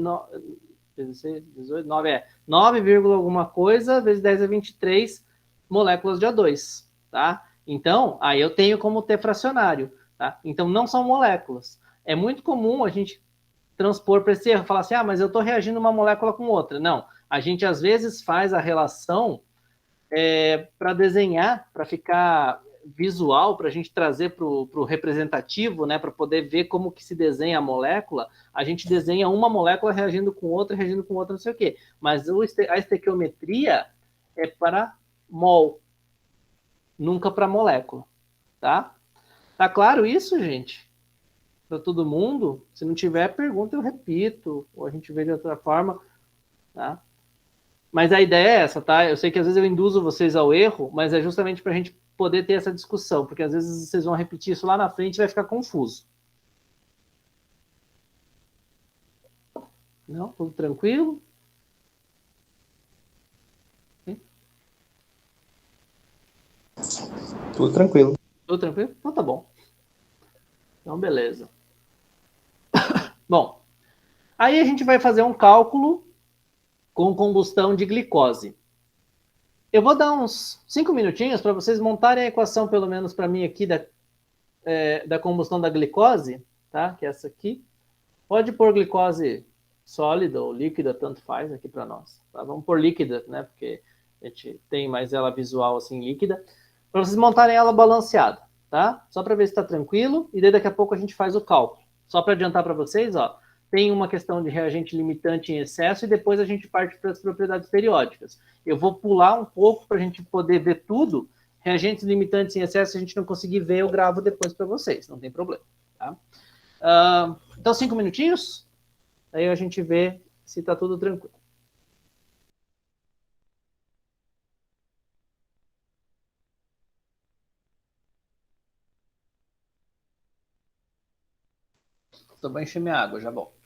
16, 18, 9, 9, alguma coisa, vezes 10 é 23 moléculas de A2, tá? Então, aí eu tenho como ter fracionário, tá? Então, não são moléculas. É muito comum a gente transpor para esse erro, falar assim, mas eu estou reagindo uma molécula com outra. Não, a gente às vezes faz a relação para desenhar, para ficar visual, para a gente trazer para o representativo, né, para poder ver como que se desenha a molécula, a gente desenha uma molécula reagindo com outra, não sei o quê. Mas a estequiometria é para mol, nunca para molécula, tá? Tá claro isso, gente? Para todo mundo? Se não tiver pergunta, eu repito, ou a gente vê de outra forma, tá? Mas a ideia é essa, tá? Eu sei que às vezes eu induzo vocês ao erro, mas é justamente para a gente poder ter essa discussão, porque às vezes vocês vão repetir isso lá na frente e vai ficar confuso. Não? Tudo tranquilo? Tudo tranquilo. Tudo tranquilo? Então tá bom. Então, beleza. Bom, aí a gente vai fazer um cálculo com combustão de glicose. Eu vou dar uns 5 minutinhos para vocês montarem a equação, pelo menos para mim aqui, da combustão da glicose, tá? Que é essa aqui. Pode pôr glicose sólida ou líquida, tanto faz aqui para nós. Tá? Vamos pôr líquida, né? Porque a gente tem mais ela visual assim, líquida. Para vocês montarem ela balanceada, tá? Só para ver se está tranquilo. E daí daqui a pouco a gente faz o cálculo. Só para adiantar para vocês, ó. Tem uma questão de reagente limitante em excesso e depois a gente parte para as propriedades periódicas. Eu vou pular um pouco para a gente poder ver tudo. Reagentes limitantes em excesso, se a gente não conseguir ver, eu gravo depois para vocês. Não tem problema, tá? Então, 5 minutinhos, aí a gente vê se está tudo tranquilo. Só vou encher minha água, já volto.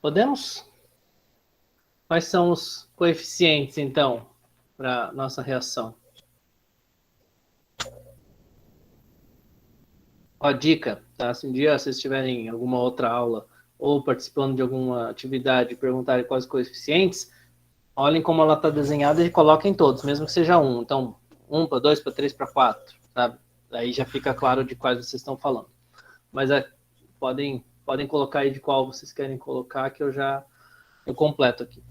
Podemos? Quais são os coeficientes, então, para nossa reação? Ó, dica, tá? Se um dia vocês tiverem em alguma outra aula ou participando de alguma atividade e perguntarem quais os coeficientes, olhem como ela está desenhada e coloquem todos, mesmo que seja um. Então, 1 para 2 para 3 para 4, sabe? Aí já fica claro de quais vocês estão falando. Mas podem colocar aí de qual vocês querem colocar, que eu completo aqui.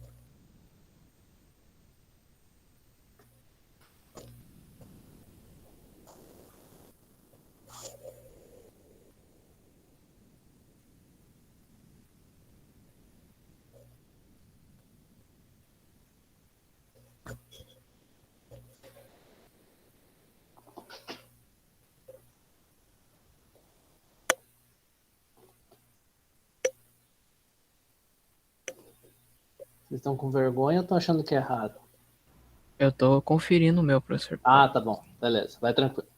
Vocês estão com vergonha ou estão achando que é errado? Eu tô conferindo o meu, professor. Ah, tá bom. Beleza. Vai tranquilo.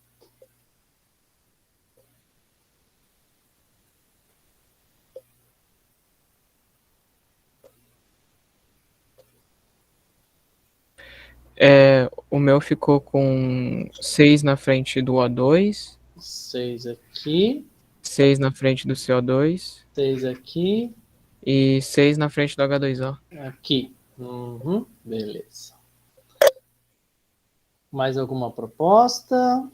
O meu ficou com 6 na frente do O2, 6 aqui, 6 na frente do CO2 6 aqui, e 6 na frente do H2O. aqui. Uhum, beleza. Mais alguma proposta?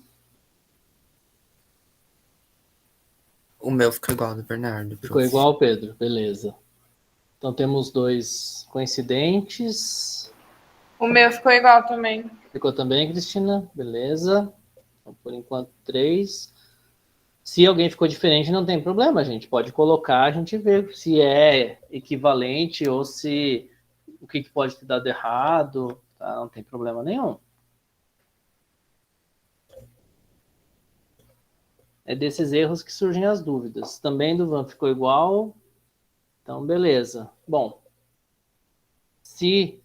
O meu ficou igual ao do Bernardo. Ficou igual, Pedro? Beleza. Então temos 2 coincidentes. O meu ficou igual também. Ficou também, Cristina? Beleza. Então, por enquanto, 3. Se alguém ficou diferente, não tem problema, a gente pode colocar, a gente vê se é equivalente ou se o que pode ter dado errado, tá? Não tem problema nenhum. É desses erros que surgem as dúvidas. Também do Van ficou igual. Então, beleza. Bom, se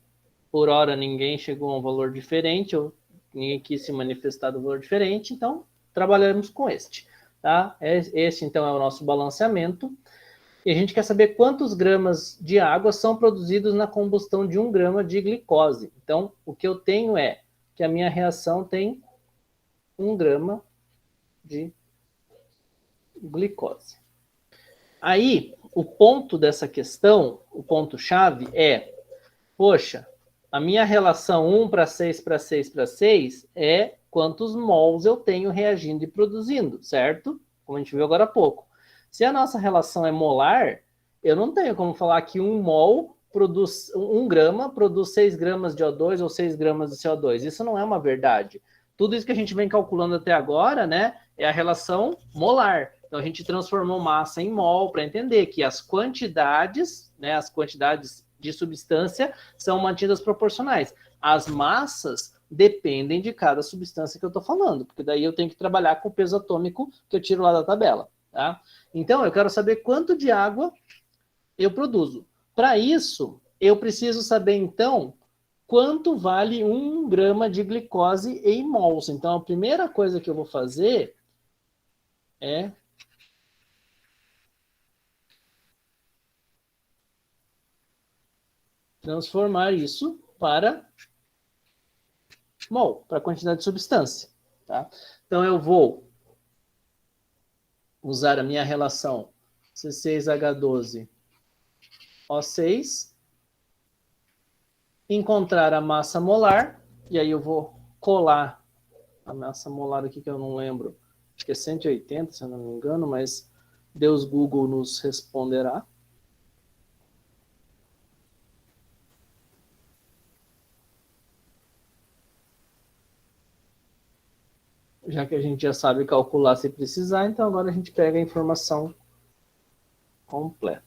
por hora ninguém chegou a um valor diferente, ou ninguém quis se manifestar do valor diferente, então trabalhamos com este. Tá? Este, então, é o nosso balanceamento. E a gente quer saber quantos gramas de água são produzidos na combustão de 1 grama de glicose. Então, o que eu tenho é que a minha reação tem 1 grama de glicose. Aí, o ponto dessa questão, o ponto-chave é, poxa, a minha relação 1 para 6 para 6 para 6 é quantos mols eu tenho reagindo e produzindo, certo? Como a gente viu agora há pouco. Se a nossa relação é molar, eu não tenho como falar que 1 mol produz 1 grama produz 6 gramas de O2 ou 6 gramas de CO2. Isso não é uma verdade. Tudo isso que a gente vem calculando até agora, né, é a relação molar. Então a gente transformou massa em mol para entender que as quantidades, né, as quantidades de substância são mantidas proporcionais. As massas dependem de cada substância que eu estou falando, porque daí eu tenho que trabalhar com o peso atômico que eu tiro lá da tabela. Tá? Então, eu quero saber quanto de água eu produzo. Para isso, eu preciso saber, então, quanto vale 1 grama de glicose em mols. Então, a primeira coisa que eu vou fazer é transformar isso para mol, para quantidade de substância. Tá? Então, eu vou usar a minha relação C6H12O6, encontrar a massa molar, e aí eu vou colar a massa molar aqui que eu não lembro, acho que é 180, se eu não me engano, mas Deus Google nos responderá. Já que a gente já sabe calcular se precisar, então agora a gente pega a informação completa.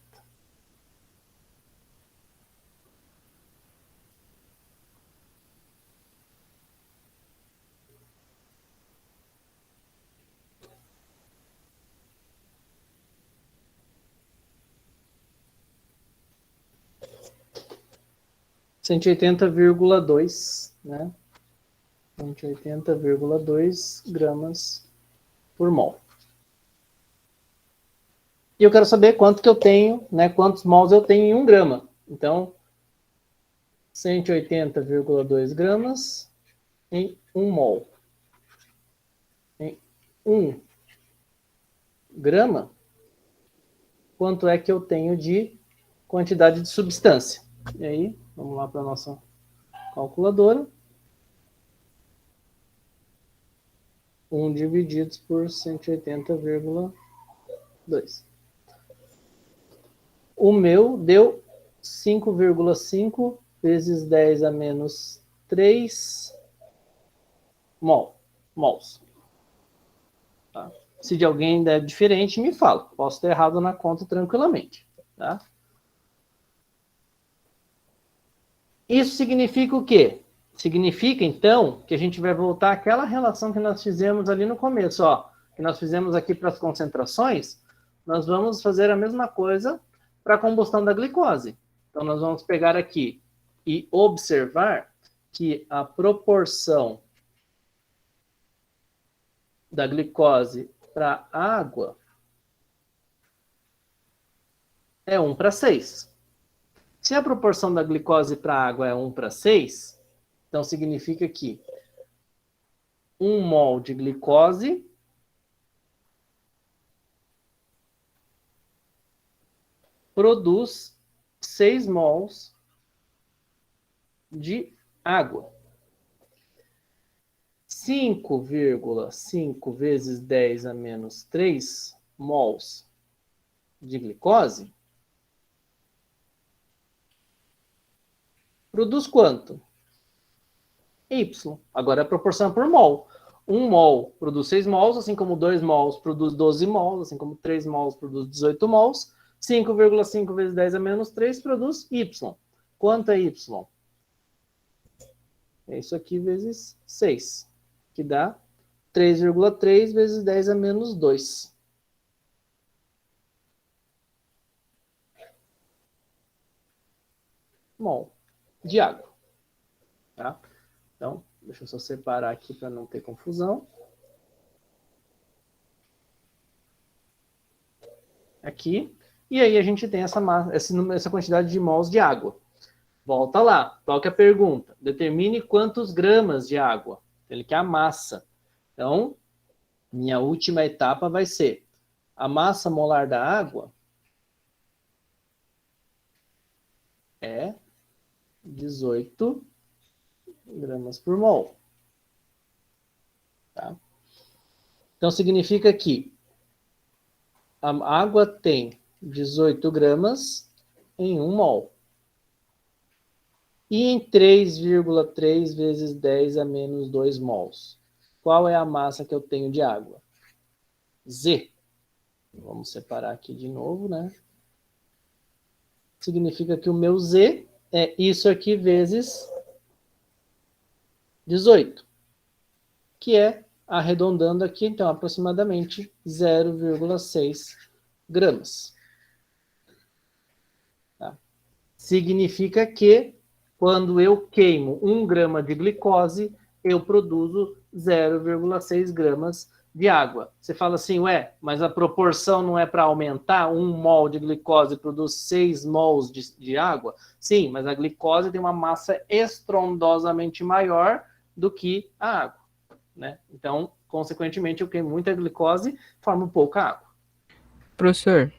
Cento e 180,2, né? 180,2 gramas por mol. E eu quero saber quanto que eu tenho, né? Quantos mols eu tenho em 1 grama. Então, 180,2 gramas em 1 mol. Em 1 grama, quanto é que eu tenho de quantidade de substância? E aí, vamos lá para a nossa calculadora. 1 divididos por 180,2. O meu deu 5,5 vezes 10 a menos 3 mols. Tá? Se de alguém der diferente, me fala. Posso ter errado na conta tranquilamente. Tá? Isso significa o quê? Significa, então, que a gente vai voltar àquela relação que nós fizemos ali no começo, ó, que nós fizemos aqui para as concentrações, nós vamos fazer a mesma coisa para a combustão da glicose. Então, nós vamos pegar aqui e observar que a proporção da glicose para água é 1:6. Se a proporção da glicose para água é 1:6, então significa que 1 mol de glicose produz 6 mols de água. 5,5 vezes 10 a menos 3 mols de glicose produz quanto? Y. Agora é a proporção por mol. 1 mol produz 6 mols, assim como 2 mols produz 12 mols, assim como 3 mols produz 18 mols. 5,5 vezes 10 a menos 3 produz Y. Quanto é Y? É isso aqui vezes 6, que dá 3,3 vezes 10 a menos 2. Mol de água. Tá? Então, deixa eu só separar aqui para não ter confusão. Aqui. E aí a gente tem essa quantidade de mols de água. Volta lá. Qual que é a pergunta? Determine quantos gramas de água. Ele quer a massa. Então, minha última etapa vai ser a massa molar da água é 18 gramas por mol. Tá? Então, significa que a água tem 18 gramas em 1 mol. E em 3,3 vezes 10 a menos 2 mols. Qual é a massa que eu tenho de água? Z. Vamos separar aqui de novo, né? Significa que o meu Z é isso aqui vezes 18, que é, arredondando aqui, então, aproximadamente 0,6 gramas. Tá? Significa que, quando eu queimo 1 grama de glicose, eu produzo 0,6 gramas de água. Você fala assim, ué, mas a proporção não é para aumentar? 1 mol de glicose produz 6 mols de água? Sim, mas a glicose tem uma massa estrondosamente maior do que a água, né? Então, consequentemente, eu queimo muita glicose, formo pouca água. Professor,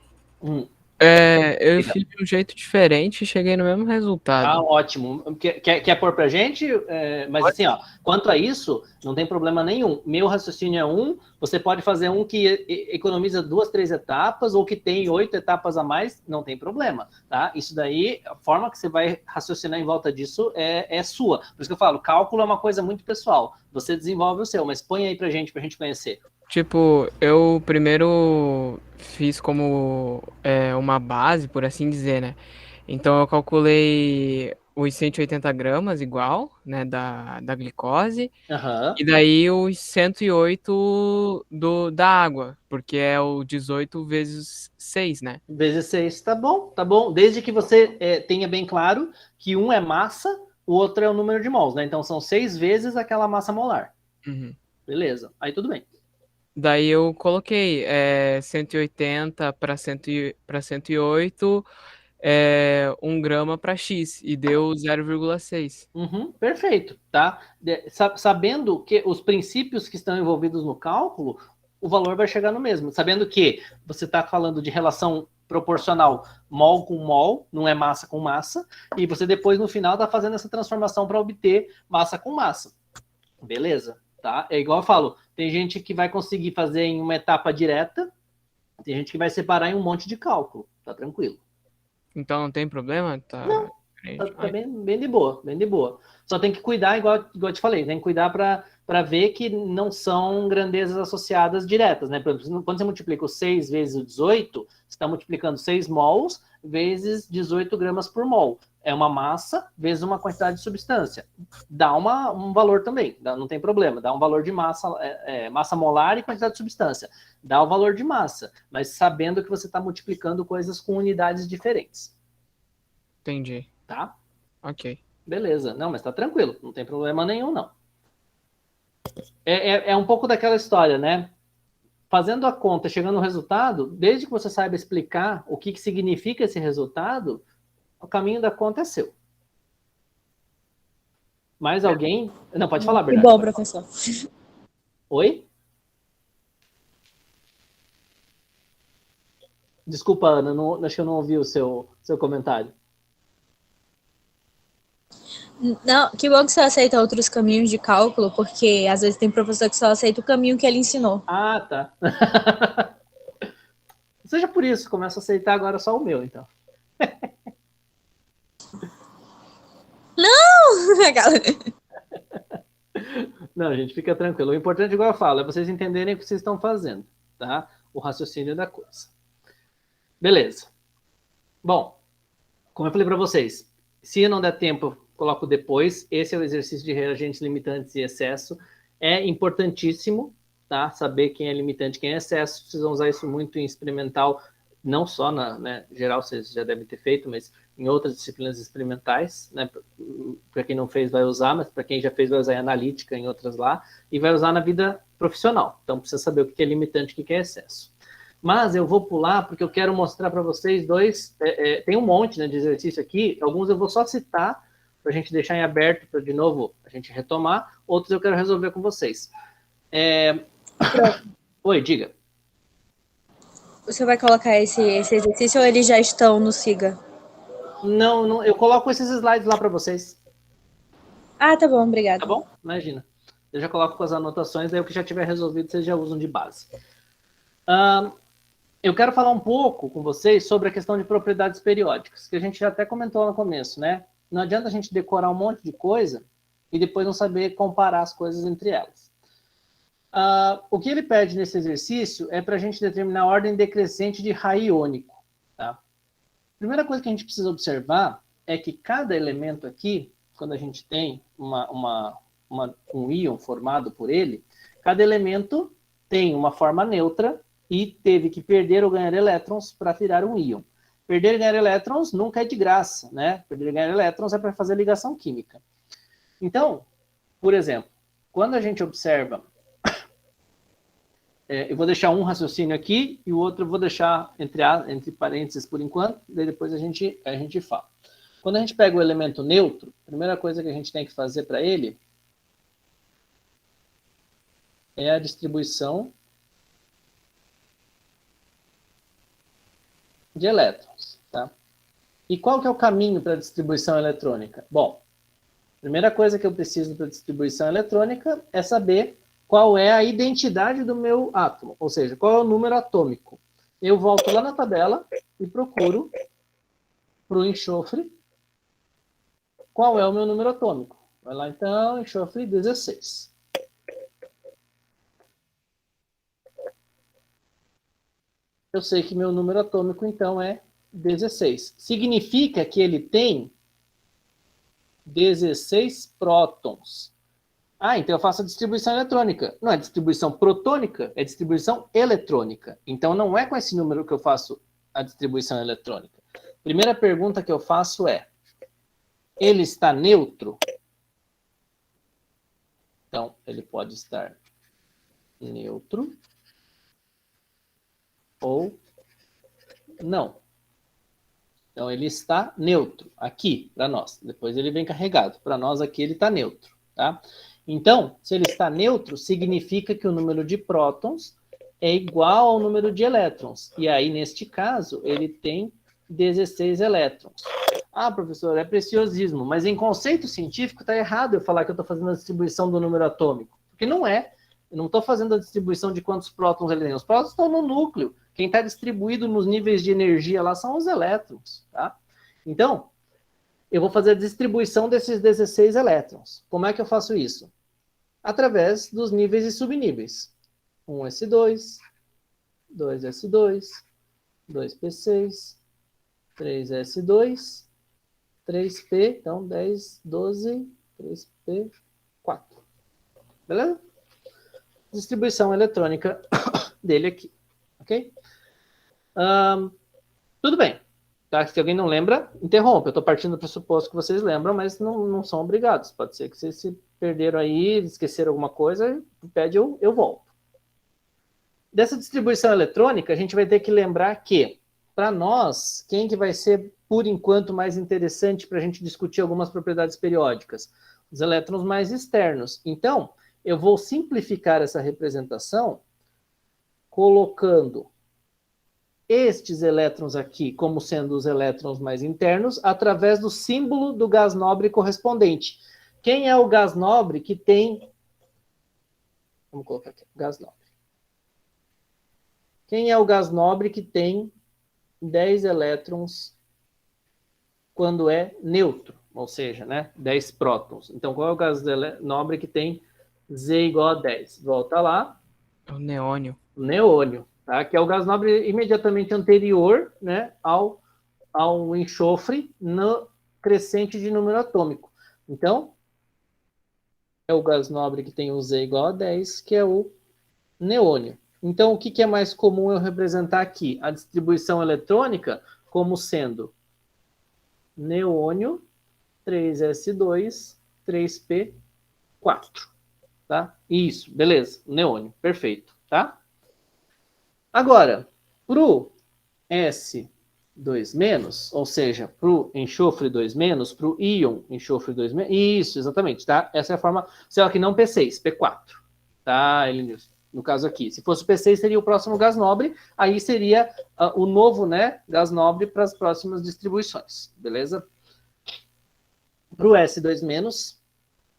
eu fiz de um jeito diferente e cheguei no mesmo resultado. Ah, ótimo. Quer pôr pra gente? Mas assim, ó, quanto a isso, não tem problema nenhum. Meu raciocínio é você pode fazer um que economiza 2, 3 etapas, ou que tem 8 etapas a mais, não tem problema, tá? Isso daí, a forma que você vai raciocinar em volta disso é sua. Por isso que eu falo, cálculo é uma coisa muito pessoal. Você desenvolve o seu, mas põe aí pra gente conhecer. Tipo, eu primeiro fiz como uma base, por assim dizer, né? Então eu calculei os 180 gramas igual, né, da glicose, e daí os 108 da água, porque é o 18 vezes 6, né? Vezes 6, tá bom. Desde que você tenha bem claro que um é massa, o outro é o número de mols, né? Então são 6 vezes aquela massa molar. Uhum. Beleza, aí tudo bem. Daí eu coloquei 180 para 108, 1 grama para X, e deu 0,6. Uhum, perfeito, tá? Sabendo que os princípios que estão envolvidos no cálculo, o valor vai chegar no mesmo. Sabendo que você está falando de relação proporcional mol com mol, não é massa com massa, e você depois no final está fazendo essa transformação para obter massa com massa. Beleza, tá? É igual eu falo, tem gente que vai conseguir fazer em uma etapa direta, tem gente que vai separar em um monte de cálculo, tá tranquilo. Então não tem problema? Tá. Não. Tá bem de boa, bem de boa. Só tem que cuidar, igual eu te falei, tem que cuidar para ver que não são grandezas associadas diretas, né? Por exemplo, quando você multiplica o 6 vezes o 18, você está multiplicando 6 mols vezes 18 gramas por mol. É uma massa vezes uma quantidade de substância. Dá um valor também, não tem problema. Dá um valor de massa, massa molar e quantidade de substância. Dá o valor de massa, mas sabendo que você está multiplicando coisas com unidades diferentes. Entendi. Tá? Ok. Beleza. Não, mas tá tranquilo. Não tem problema nenhum, não. É um pouco daquela história, né? Fazendo a conta, chegando no resultado, desde que você saiba explicar o que significa esse resultado, o caminho da conta é seu. Mais alguém? Não, pode falar, Que Bernardo. bom, professor. Oi? Desculpa, Ana, acho que eu não ouvi o seu comentário. Não, que bom que você aceita outros caminhos de cálculo, porque às vezes tem professor que só aceita o caminho que ele ensinou. Ah, tá. Seja por isso, começo a aceitar agora só o meu, então. Não, gente, fica tranquilo. O importante, igual eu falo, é vocês entenderem o que vocês estão fazendo, tá? O raciocínio da coisa. Beleza. Bom, como eu falei para vocês, se não der tempo, coloco depois. Esse é o exercício de reagentes limitantes e excesso. É importantíssimo, tá? Saber quem é limitante e quem é excesso. Vocês vão usar isso muito em experimental, não só na geral, vocês já devem ter feito, mas em outras disciplinas experimentais, né? Para quem não fez, vai usar, mas para quem já fez, vai usar em analítica, em outras lá, e vai usar na vida profissional. Então, precisa saber o que é limitante e o que é excesso. Mas eu vou pular porque eu quero mostrar para vocês dois. Tem um monte, né, de exercício aqui. Alguns eu vou só citar para a gente deixar em aberto para de novo a gente retomar. Outros eu quero resolver com vocês. Oi, diga. Você vai colocar esse exercício ou eles já estão no SIGA? Não, eu coloco esses slides lá para vocês. Ah, tá bom, obrigada. Tá bom? Imagina. Eu já coloco com as anotações, daí o que já tiver resolvido vocês já usam de base. Eu quero falar um pouco com vocês sobre a questão de propriedades periódicas, que a gente já até comentou no começo, né? Não adianta a gente decorar um monte de coisa e depois não saber comparar as coisas entre elas. O que ele pede nesse exercício é para a gente determinar a ordem decrescente de raio iônico. Tá? A primeira coisa que a gente precisa observar é que cada elemento aqui, quando a gente tem um íon formado por ele, cada elemento tem uma forma neutra e teve que perder ou ganhar elétrons para virar um íon. Perder e ganhar elétrons nunca é de graça, né? Perder e ganhar elétrons é para fazer ligação química. Então, por exemplo, quando a gente observa... eu vou deixar um raciocínio aqui e o outro eu vou deixar entre parênteses por enquanto, daí depois a gente fala. Quando a gente pega o elemento neutro, a primeira coisa que a gente tem que fazer para ele é a distribuição de elétrons, tá? E qual que é o caminho para a distribuição eletrônica? Bom, a primeira coisa que eu preciso para a distribuição eletrônica é saber qual é a identidade do meu átomo, ou seja, qual é o número atômico. Eu volto lá na tabela e procuro para o enxofre qual é o meu número atômico. Vai lá então, enxofre 16. Eu sei que meu número atômico, então, é 16. Significa que ele tem 16 prótons. Então eu faço a distribuição eletrônica. Não é distribuição protônica, é distribuição eletrônica. Então não é com esse número que eu faço a distribuição eletrônica. Primeira pergunta que eu faço é: ele está neutro? Então, ele pode estar neutro. ou não. Então, ele está neutro aqui para nós. Depois ele vem carregado. Para nós aqui ele está neutro. Tá? Então, se ele está neutro, significa que o número de prótons é igual ao número de elétrons. E aí, neste caso, ele tem 16 elétrons. Ah, professor, é preciosismo. Mas em conceito científico está errado eu falar que eu estou fazendo a distribuição do número atômico. Porque não é. Eu não estou fazendo a distribuição de quantos prótons ele tem. Os prótons estão no núcleo. Quem está distribuído nos níveis de energia lá são os elétrons. Tá? Então, eu vou fazer a distribuição desses 16 elétrons. Como é que eu faço isso? Através dos níveis e subníveis. 1s2, 2s2, 2p6, 3s2, 3p, então 10, 12, 3p4. Beleza? Distribuição eletrônica dele aqui. Ok? Tudo bem. Tá? Se alguém não lembra, interrompe. Eu estou partindo do pressuposto que vocês lembram, mas não são obrigados. Pode ser que vocês se perderam aí, esqueceram alguma coisa, pede eu volto. Dessa distribuição eletrônica, a gente vai ter que lembrar que, para nós, quem que vai ser, por enquanto, mais interessante para a gente discutir algumas propriedades periódicas? Os elétrons mais externos. Então, eu vou simplificar essa representação colocando estes elétrons aqui como sendo os elétrons mais internos através do símbolo do gás nobre correspondente. Quem é o gás nobre que tem... Vamos colocar aqui, gás nobre. Quem é o gás nobre que tem 10 elétrons quando é neutro? Ou seja, né, 10 prótons. Então, qual é o gás nobre que tem Z igual a 10? Volta lá. É o neônio. O neônio, tá? Que é o gás nobre imediatamente anterior, né, ao enxofre no crescente de número atômico. Então, é o gás nobre que tem o Z igual a 10, que é o neônio. Então, o que é mais comum eu representar aqui? A distribuição eletrônica como sendo neônio, 3s2, 3p4. Tá? Isso, beleza. Neônio, perfeito. Tá? Agora, para o S2-, ou seja, para o enxofre 2-, para o íon enxofre 2-, isso, exatamente. Tá? Essa é a forma, só que não P6, P4. Tá, Elenilson? No caso aqui, se fosse o P6, seria o próximo gás nobre, aí seria o novo, né, gás nobre para as próximas distribuições, beleza? Para o S2-,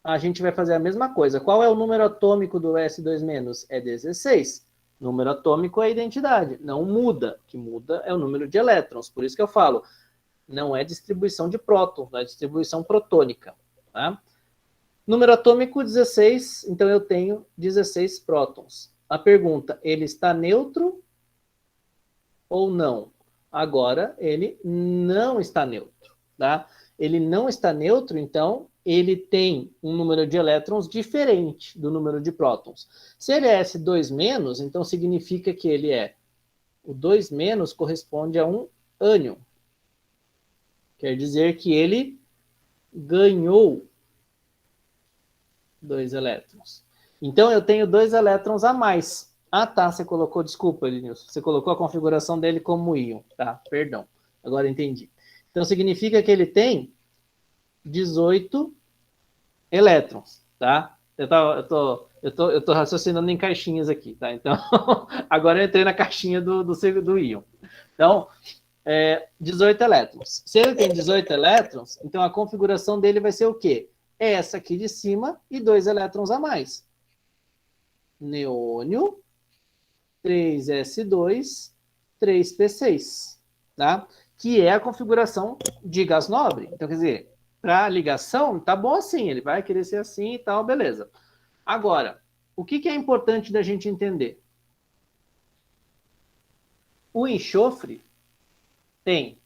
a gente vai fazer a mesma coisa. Qual é o número atômico do S2-? É 16. Número atômico é a identidade, não muda. O que muda é o número de elétrons, por isso que eu falo, não é distribuição de prótons, não é distribuição protônica, tá? Número atômico 16, então eu tenho 16 prótons. A pergunta, ele está neutro ou não? Agora, ele não está neutro, tá? Ele não está neutro, então, ele tem um número de elétrons diferente do número de prótons. Se ele é S2-, então significa que ele é... O 2- corresponde a um ânion. Quer dizer que ele ganhou 2 elétrons. Então, eu tenho 2 elétrons a mais. Ah, tá, você colocou, desculpa, Elenilson, você colocou a configuração dele como íon. Tá, perdão, agora entendi. Então, significa que ele tem 18 elétrons, tá? Eu tô raciocinando em caixinhas aqui, tá? Então, agora eu entrei na caixinha do íon. Então, 18 elétrons. Se ele tem 18 elétrons, então a configuração dele vai ser o quê? É essa aqui de cima e 2 elétrons a mais. Neônio, 3s2, 3p6, tá? Que é a configuração de gás nobre. Então, quer dizer, para ligação, tá bom assim, ele vai querer ser assim e tal, beleza. Agora, o que é importante da gente entender? O enxofre tem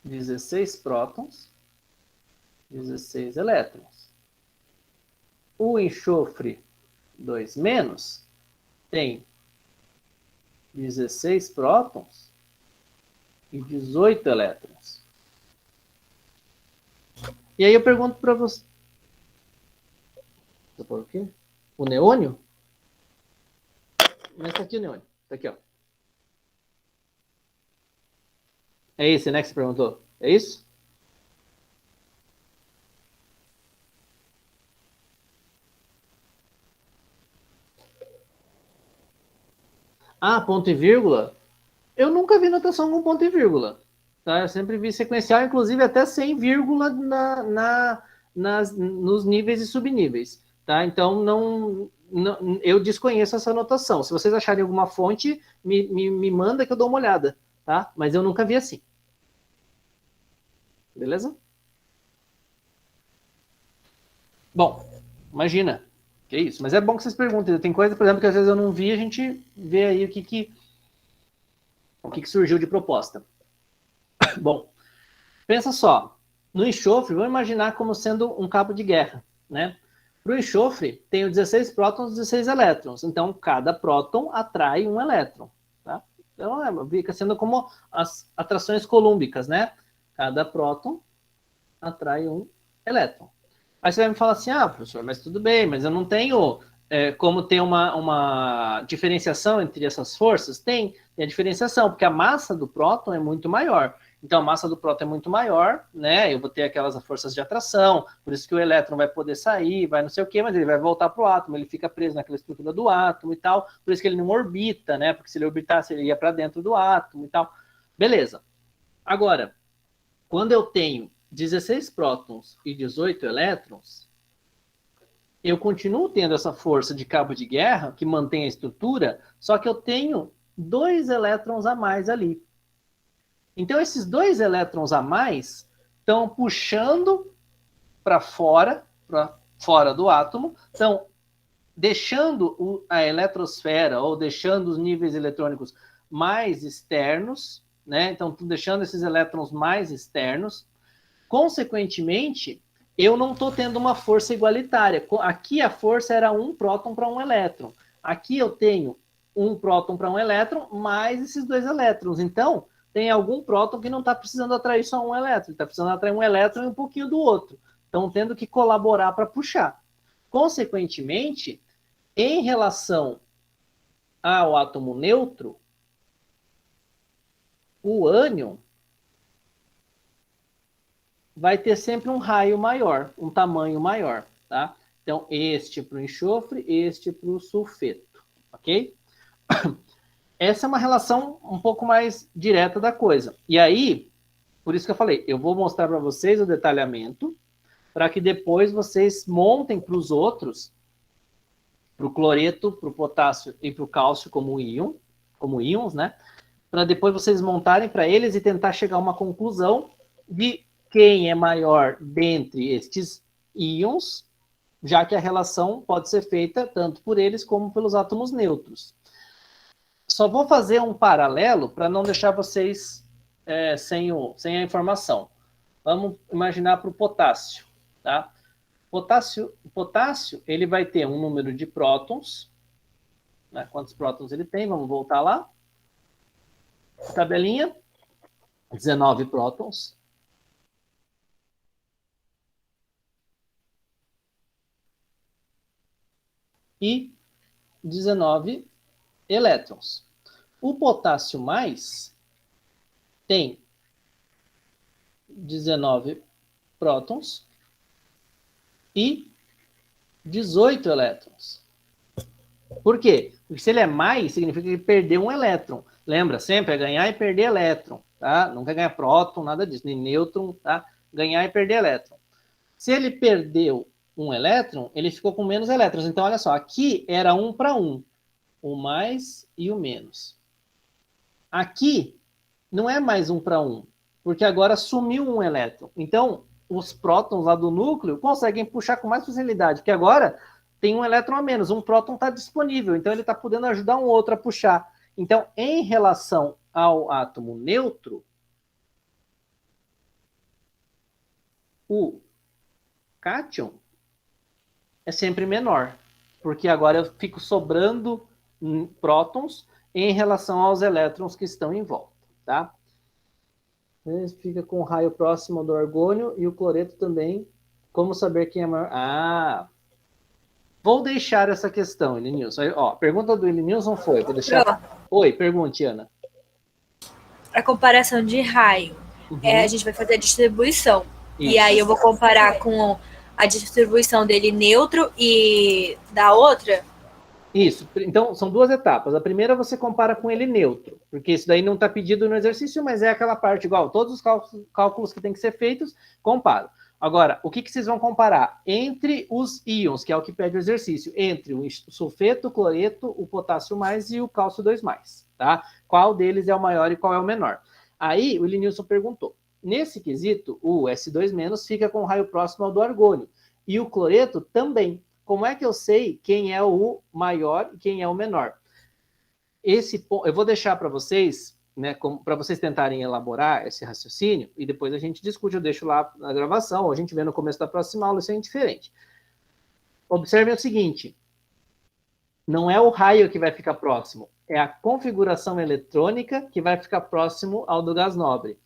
(16 prótons, 16 elétrons. O enxofre 2- tem 16 prótons e 18 elétrons. E aí eu pergunto para você... Vou pôr o quê? O neônio? Mas tá aqui o neônio. Tá aqui, ó. É esse, né, que você perguntou? É isso? Ah, ponto e vírgula? Eu nunca vi notação com ponto e vírgula. Tá? Eu sempre vi sequencial, inclusive até sem vírgula nos níveis e subníveis. Tá? Então, eu desconheço essa notação. Se vocês acharem alguma fonte, me manda que eu dou uma olhada. Tá? Mas eu nunca vi assim. Beleza? Bom, imagina. Que isso. Mas é bom que vocês perguntem. Tem coisa, por exemplo, que às vezes eu não vi, a gente vê aí o que surgiu de proposta. Bom, pensa só. No enxofre, vamos imaginar como sendo um cabo de guerra, né? Para o enxofre, tem 16 prótons e 16 elétrons. Então, cada próton atrai um elétron. Tá? Então, fica sendo como as atrações colúmbicas, né? Cada próton atrai um elétron. Aí você vai me falar assim, professor, mas tudo bem, mas eu não tenho como ter uma diferenciação entre essas forças? Tem a diferenciação, porque a massa do próton é muito maior. Então, a massa do próton é muito maior, né? Eu vou ter aquelas forças de atração, por isso que o elétron vai poder sair, vai não sei o quê, mas ele vai voltar para o átomo, ele fica preso naquela estrutura do átomo e tal, por isso que ele não orbita, né? Porque se ele orbitasse, ele ia para dentro do átomo e tal. Beleza. Agora, quando eu tenho 16 prótons e 18 elétrons, eu continuo tendo essa força de cabo de guerra que mantém a estrutura, só que eu tenho 2 elétrons a mais ali. Então, esses 2 elétrons a mais estão puxando para fora do átomo, estão deixando a eletrosfera ou deixando os níveis eletrônicos mais externos, né? Então, estão deixando esses elétrons mais externos. Consequentemente, eu não estou tendo uma força igualitária. Aqui a força era 1 próton para 1 elétron. Aqui eu tenho 1 próton para 1 elétron, mais esses 2 elétrons. Então, tem algum próton que não está precisando atrair só 1 elétron. Está precisando atrair 1 elétron e um pouquinho do outro. Estão tendo que colaborar para puxar. Consequentemente, em relação ao átomo neutro, o ânion vai ter sempre um raio maior, um tamanho maior, tá? Então, este para o enxofre, este para o sulfeto, ok? Essa é uma relação um pouco mais direta da coisa. E aí, por isso que eu falei, eu vou mostrar para vocês o detalhamento, para que depois vocês montem para os outros, para o cloreto, para o potássio e para o cálcio como íons, né? Para depois vocês montarem para eles e tentar chegar a uma conclusão de quem é maior dentre estes íons, já que a relação pode ser feita tanto por eles como pelos átomos neutros. Só vou fazer um paralelo para não deixar vocês sem a informação. Vamos imaginar para o potássio, tá? O potássio, ele vai ter um número de prótons, né? Quantos prótons ele tem? Vamos voltar lá. Tabelinha, 19 prótons. E 19 elétrons. O potássio mais tem 19 prótons e 18 elétrons. Por quê? Porque se ele é mais, significa que ele perdeu um elétron. Lembra sempre, é ganhar e perder elétron, tá? Nunca ganhar próton, nada disso, nem nêutron, tá? Ganhar e perder elétron. Se ele perdeu um elétron, ele ficou com menos elétrons. Então, olha só, aqui era 1 para 1. O mais e o menos. Aqui não é mais 1 para 1, porque agora sumiu um elétron. Então, os prótons lá do núcleo conseguem puxar com mais facilidade, porque agora tem um elétron a menos, um próton está disponível, então ele está podendo ajudar um outro a puxar. Então, em relação ao átomo neutro, o cátion é sempre menor, porque agora eu fico sobrando prótons em relação aos elétrons que estão em volta, tá? Fica com o raio próximo do argônio e o cloreto também. Como saber quem é maior? Vou deixar essa questão, Elenilson. Ó, a pergunta do Elenilson foi, vou deixar... Oi, pergunte, Ana. A comparação de raio. Uhum. A gente vai fazer a distribuição. Isso. E aí eu vou comparar com a distribuição dele neutro e da outra. Isso. Então, são duas etapas. A primeira você compara com ele neutro, porque isso daí não está pedido no exercício, mas é aquela parte igual. Todos os cálculos que têm que ser feitos, comparo. Agora, o que vocês vão comparar? Entre os íons, que é o que pede o exercício, entre o sulfeto, o cloreto, o potássio mais e o cálcio 2 mais, tá? Qual deles é o maior e qual é o menor? Aí, o Elenilson perguntou. Nesse quesito, o S2- fica com o raio próximo ao do argônio. E o cloreto também. Como é que eu sei quem é o maior e quem é o menor? Eu vou deixar para vocês, né, para vocês tentarem elaborar esse raciocínio, e depois a gente discute, eu deixo lá na gravação, ou a gente vê no começo da próxima aula, isso é indiferente. Observem o seguinte, não é o raio que vai ficar próximo, é a configuração eletrônica que vai ficar próximo ao do gás nobre.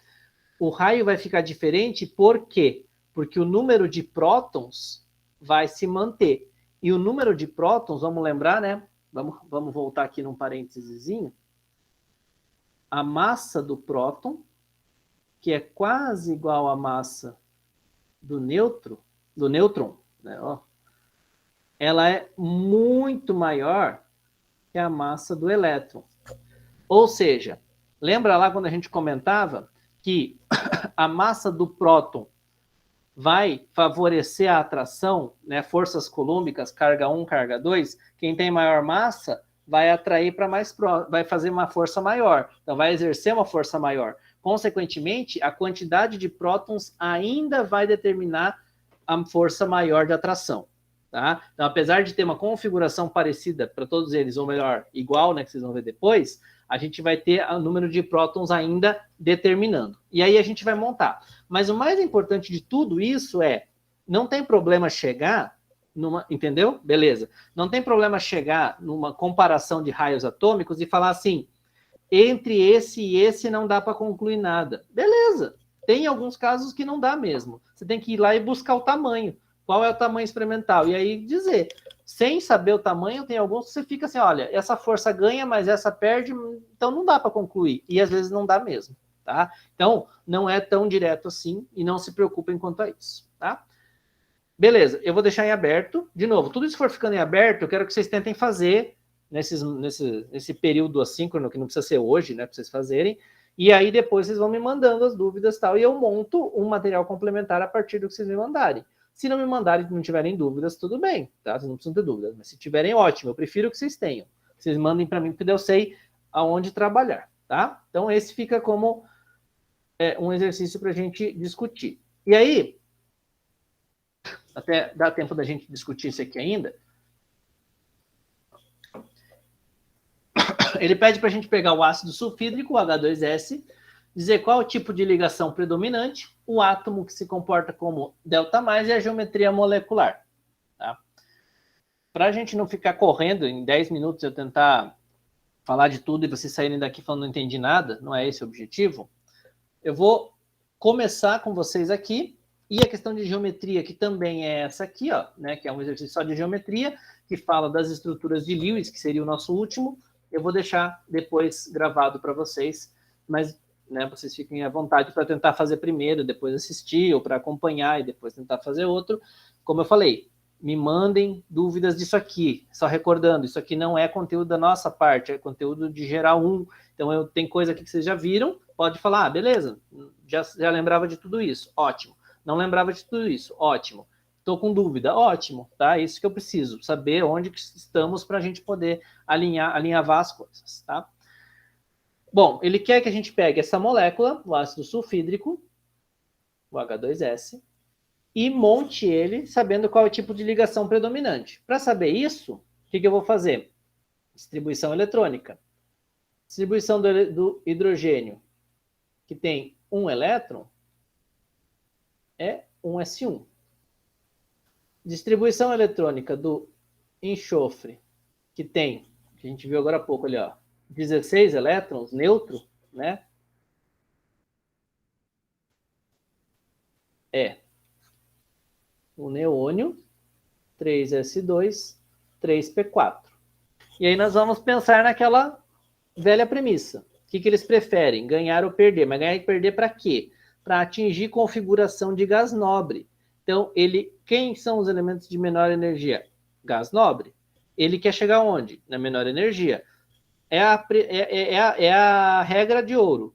O raio vai ficar diferente por quê? Porque o número de prótons vai se manter. E o número de prótons, vamos lembrar, né? Vamos voltar aqui num parênteses. A massa do próton, que é quase igual à massa do nêutron, né? Ó, ela é muito maior que a massa do elétron. Ou seja, lembra lá quando a gente comentava que a massa do próton vai favorecer a atração, né, forças colúmbicas, carga 1, carga 2, quem tem maior massa vai atrair para mais vai fazer uma força maior, então vai exercer uma força maior. Consequentemente, a quantidade de prótons ainda vai determinar a força maior de atração, tá? Então, apesar de ter uma configuração parecida para todos eles, ou melhor, igual, né, que vocês vão ver depois, a gente vai ter o número de prótons ainda determinando. E aí a gente vai montar. Mas o mais importante de tudo isso é, não tem problema chegar numa, entendeu? Beleza. Não tem problema chegar numa comparação de raios atômicos e falar assim, entre esse e esse não dá para concluir nada. Beleza. Tem alguns casos que não dá mesmo. Você tem que ir lá e buscar o tamanho. Qual é o tamanho experimental? E aí dizer, sem saber o tamanho, tem alguns que você fica assim, olha, essa força ganha, mas essa perde, então não dá para concluir. E às vezes não dá mesmo, tá? Então, não é tão direto assim e não se preocupem quanto a isso, tá? Beleza, eu vou deixar em aberto. De novo, tudo isso for ficando em aberto, eu quero que vocês tentem fazer nesse período assíncrono, que não precisa ser hoje, né, para vocês fazerem. E aí depois vocês vão me mandando as dúvidas e tal, e eu monto um material complementar a partir do que vocês me mandarem. Se não me mandarem e não tiverem dúvidas, tudo bem, tá? Vocês não precisam ter dúvidas, mas se tiverem, ótimo. Eu prefiro que vocês tenham. Vocês mandem para mim, porque eu sei aonde trabalhar, tá? Então, esse fica como um exercício para a gente discutir. E aí, até dá tempo da gente discutir isso aqui ainda. Ele pede para a gente pegar o ácido sulfídrico, o H2S, dizer qual o tipo de ligação predominante, o átomo que se comporta como delta+, e a geometria molecular. Tá? Para a gente não ficar correndo em 10 minutos eu tentar falar de tudo e vocês saírem daqui falando não entendi nada, não é esse o objetivo, eu vou começar com vocês aqui, e a questão de geometria, que também é essa aqui, ó, né, que é um exercício só de geometria, que fala das estruturas de Lewis, que seria o nosso último, eu vou deixar depois gravado para vocês, mas né, vocês fiquem à vontade para tentar fazer primeiro, depois assistir, ou para acompanhar e depois tentar fazer outro. Como eu falei, me mandem dúvidas disso aqui. Só recordando, isso aqui não é conteúdo da nossa parte, é conteúdo de geral 1. Então, tem coisa aqui que vocês já viram, pode falar, beleza, já lembrava de tudo isso, ótimo. Não lembrava de tudo isso, ótimo. Estou com dúvida, ótimo, tá? Isso que eu preciso, saber onde que estamos para a gente poder alinhavar as coisas, tá? Bom, ele quer que a gente pegue essa molécula, o ácido sulfídrico, o H2S, e monte ele sabendo qual é o tipo de ligação predominante. Para saber isso, o que eu vou fazer? Distribuição eletrônica. Distribuição do hidrogênio, que tem um elétron, é um S1. Distribuição eletrônica do enxofre, que tem, que a gente viu agora há pouco ali, ó, 16 elétrons, neutro, né? É o neônio, 3s2, 3p4. E aí nós vamos pensar naquela velha premissa. O que eles preferem? Ganhar ou perder. Mas ganhar e perder para quê? Para atingir configuração de gás nobre. Então, quem são os elementos de menor energia? Gás nobre. Ele quer chegar onde? Na menor energia. É a regra de ouro.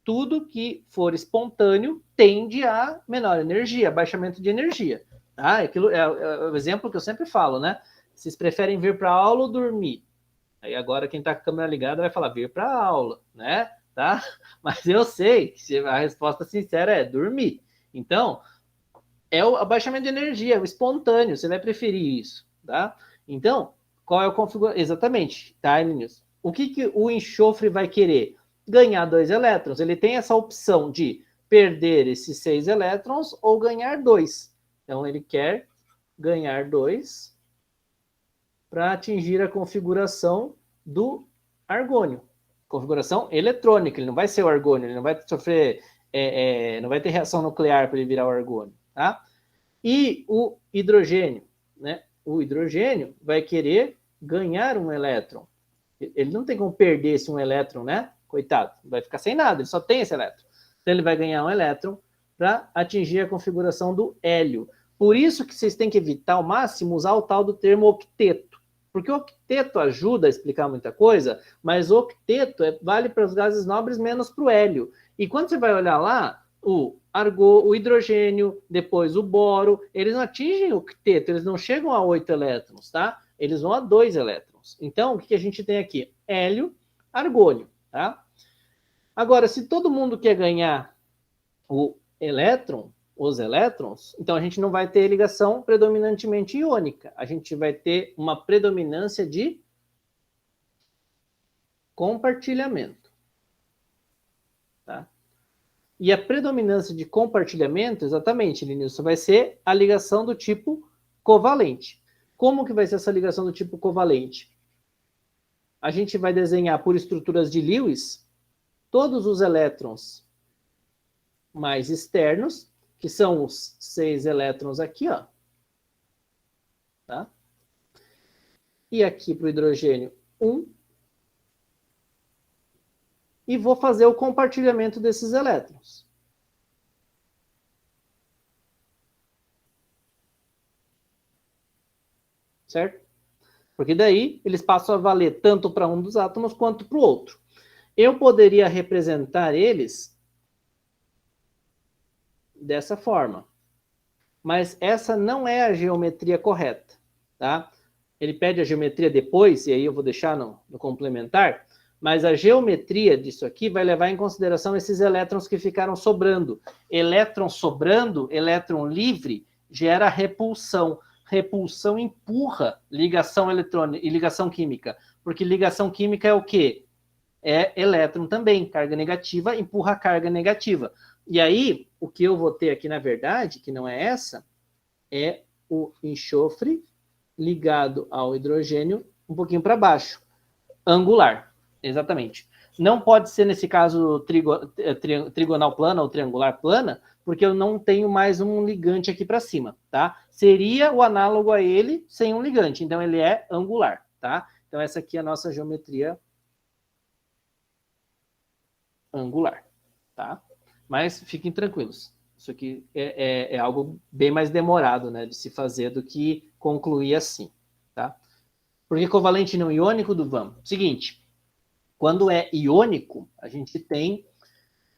Tudo que for espontâneo tende a menor energia, baixamento de energia. Tá? Aquilo é o exemplo que eu sempre falo, né? Vocês preferem vir para a aula ou dormir? Aí agora quem está com a câmera ligada vai falar vir para a aula, né? Tá? Mas eu sei que a resposta sincera é dormir. Então, é o abaixamento de energia, o espontâneo, você vai preferir isso, tá? Então, qual é o configuração? Exatamente, tá, meninos? O que o enxofre vai querer? Ganhar 2 elétrons. Ele tem essa opção de perder esses 6 elétrons ou ganhar 2. Então, ele quer ganhar 2 para atingir a configuração do argônio. Configuração eletrônica, ele não vai ser o argônio, ele não vai sofrer, não vai ter reação nuclear para ele virar o argônio. Tá? E o hidrogênio, né? O hidrogênio vai querer ganhar um elétron. Ele não tem como perder esse um elétron, né? Coitado, vai ficar sem nada, ele só tem esse elétron. Então ele vai ganhar um elétron para atingir a configuração do hélio. Por isso que vocês têm que evitar ao máximo usar o tal do termo octeto. Porque o octeto ajuda a explicar muita coisa, mas o octeto vale para os gases nobres menos para o hélio. E quando você vai olhar lá, o hidrogênio, depois o boro, eles não atingem o octeto, eles não chegam a 8 elétrons, tá? Eles vão a 2 elétrons. Então, o que a gente tem aqui? Hélio, argônio, tá? Agora, se todo mundo quer ganhar o elétron, os elétrons, então a gente não vai ter ligação predominantemente iônica. A gente vai ter uma predominância de compartilhamento, tá? E a predominância de compartilhamento, exatamente, Linilson, vai ser a ligação do tipo covalente. Como que vai ser essa ligação do tipo covalente? A gente vai desenhar por estruturas de Lewis todos os elétrons mais externos, que são os 6 elétrons aqui, ó. Tá? E aqui para o hidrogênio, 1. E vou fazer o compartilhamento desses elétrons. Certo? Porque daí eles passam a valer tanto para um dos átomos quanto para o outro. Eu poderia representar eles dessa forma. Mas essa não é a geometria correta. Tá? Ele pede a geometria depois, e aí eu vou deixar no complementar. Mas a geometria disso aqui vai levar em consideração esses elétrons que ficaram sobrando. Elétron sobrando, elétron livre, gera repulsão. Repulsão empurra ligação eletrônica e ligação química. Porque ligação química é o quê? É elétron também. Carga negativa empurra carga negativa. E aí, o que eu vou ter aqui, na verdade, que não é essa, é o enxofre ligado ao hidrogênio um pouquinho para baixo. Angular. Exatamente. Não pode ser, nesse caso, trigonal plana ou triangular plana, porque eu não tenho mais um ligante aqui para cima, tá? Seria o análogo a ele sem um ligante, então ele é angular, tá? Então essa aqui é a nossa geometria angular, tá? Mas fiquem tranquilos, isso aqui é algo bem mais demorado, né, de se fazer do que concluir assim, tá? Por que covalente não iônico, Duvan? Seguinte, quando é iônico, a gente tem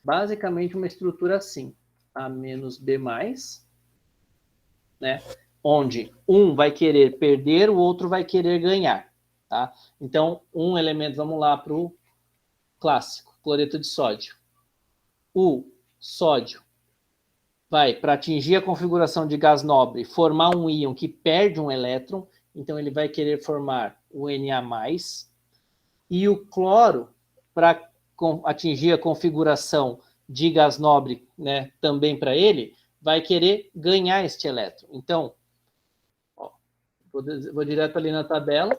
basicamente uma estrutura assim, A menos B+, né? Onde um vai querer perder, o outro vai querer ganhar, tá? Então, um elemento, vamos lá para o clássico, cloreto de sódio. O sódio vai, para atingir a configuração de gás nobre, formar um íon que perde um elétron, então ele vai querer formar o Na+, e o cloro, para atingir a configuração de gás nobre, né, também para ele, vai querer ganhar este elétron. Então, ó, vou direto ali na tabela.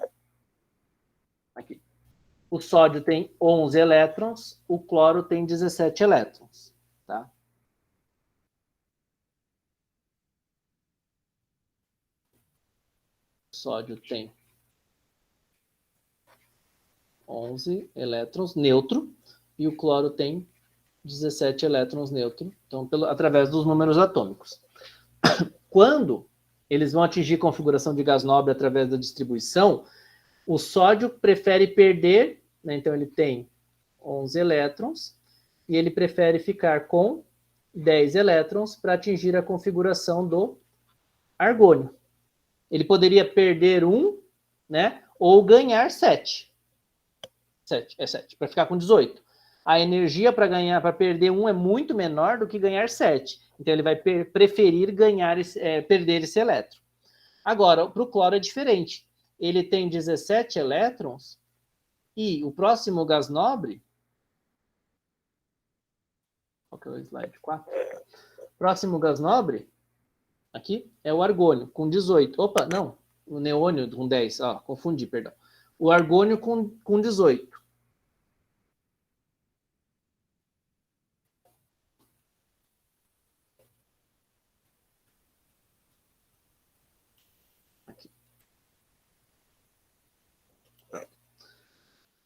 Aqui. O sódio tem 11 elétrons, o cloro tem 17 elétrons. Tá? O sódio tem 11 elétrons neutro, e o cloro tem 17 elétrons neutro, então, através dos números atômicos. Quando eles vão atingir configuração de gás nobre através da distribuição, o sódio prefere perder, né, então ele tem 11 elétrons, e ele prefere ficar com 10 elétrons para atingir a configuração do argônio. Ele poderia perder 1, né, ou ganhar 7. 7, para ficar com 18. A energia para perder 1 é muito menor do que ganhar 7. Então, ele vai preferir perder esse elétron. Agora, para o cloro é diferente. Ele tem 17 elétrons e o próximo gás nobre... Qual que é o slide? 4. Próximo gás nobre, aqui, é o argônio, com 18. Opa, não. O neônio com 10. Confundi, perdão. O argônio com 18.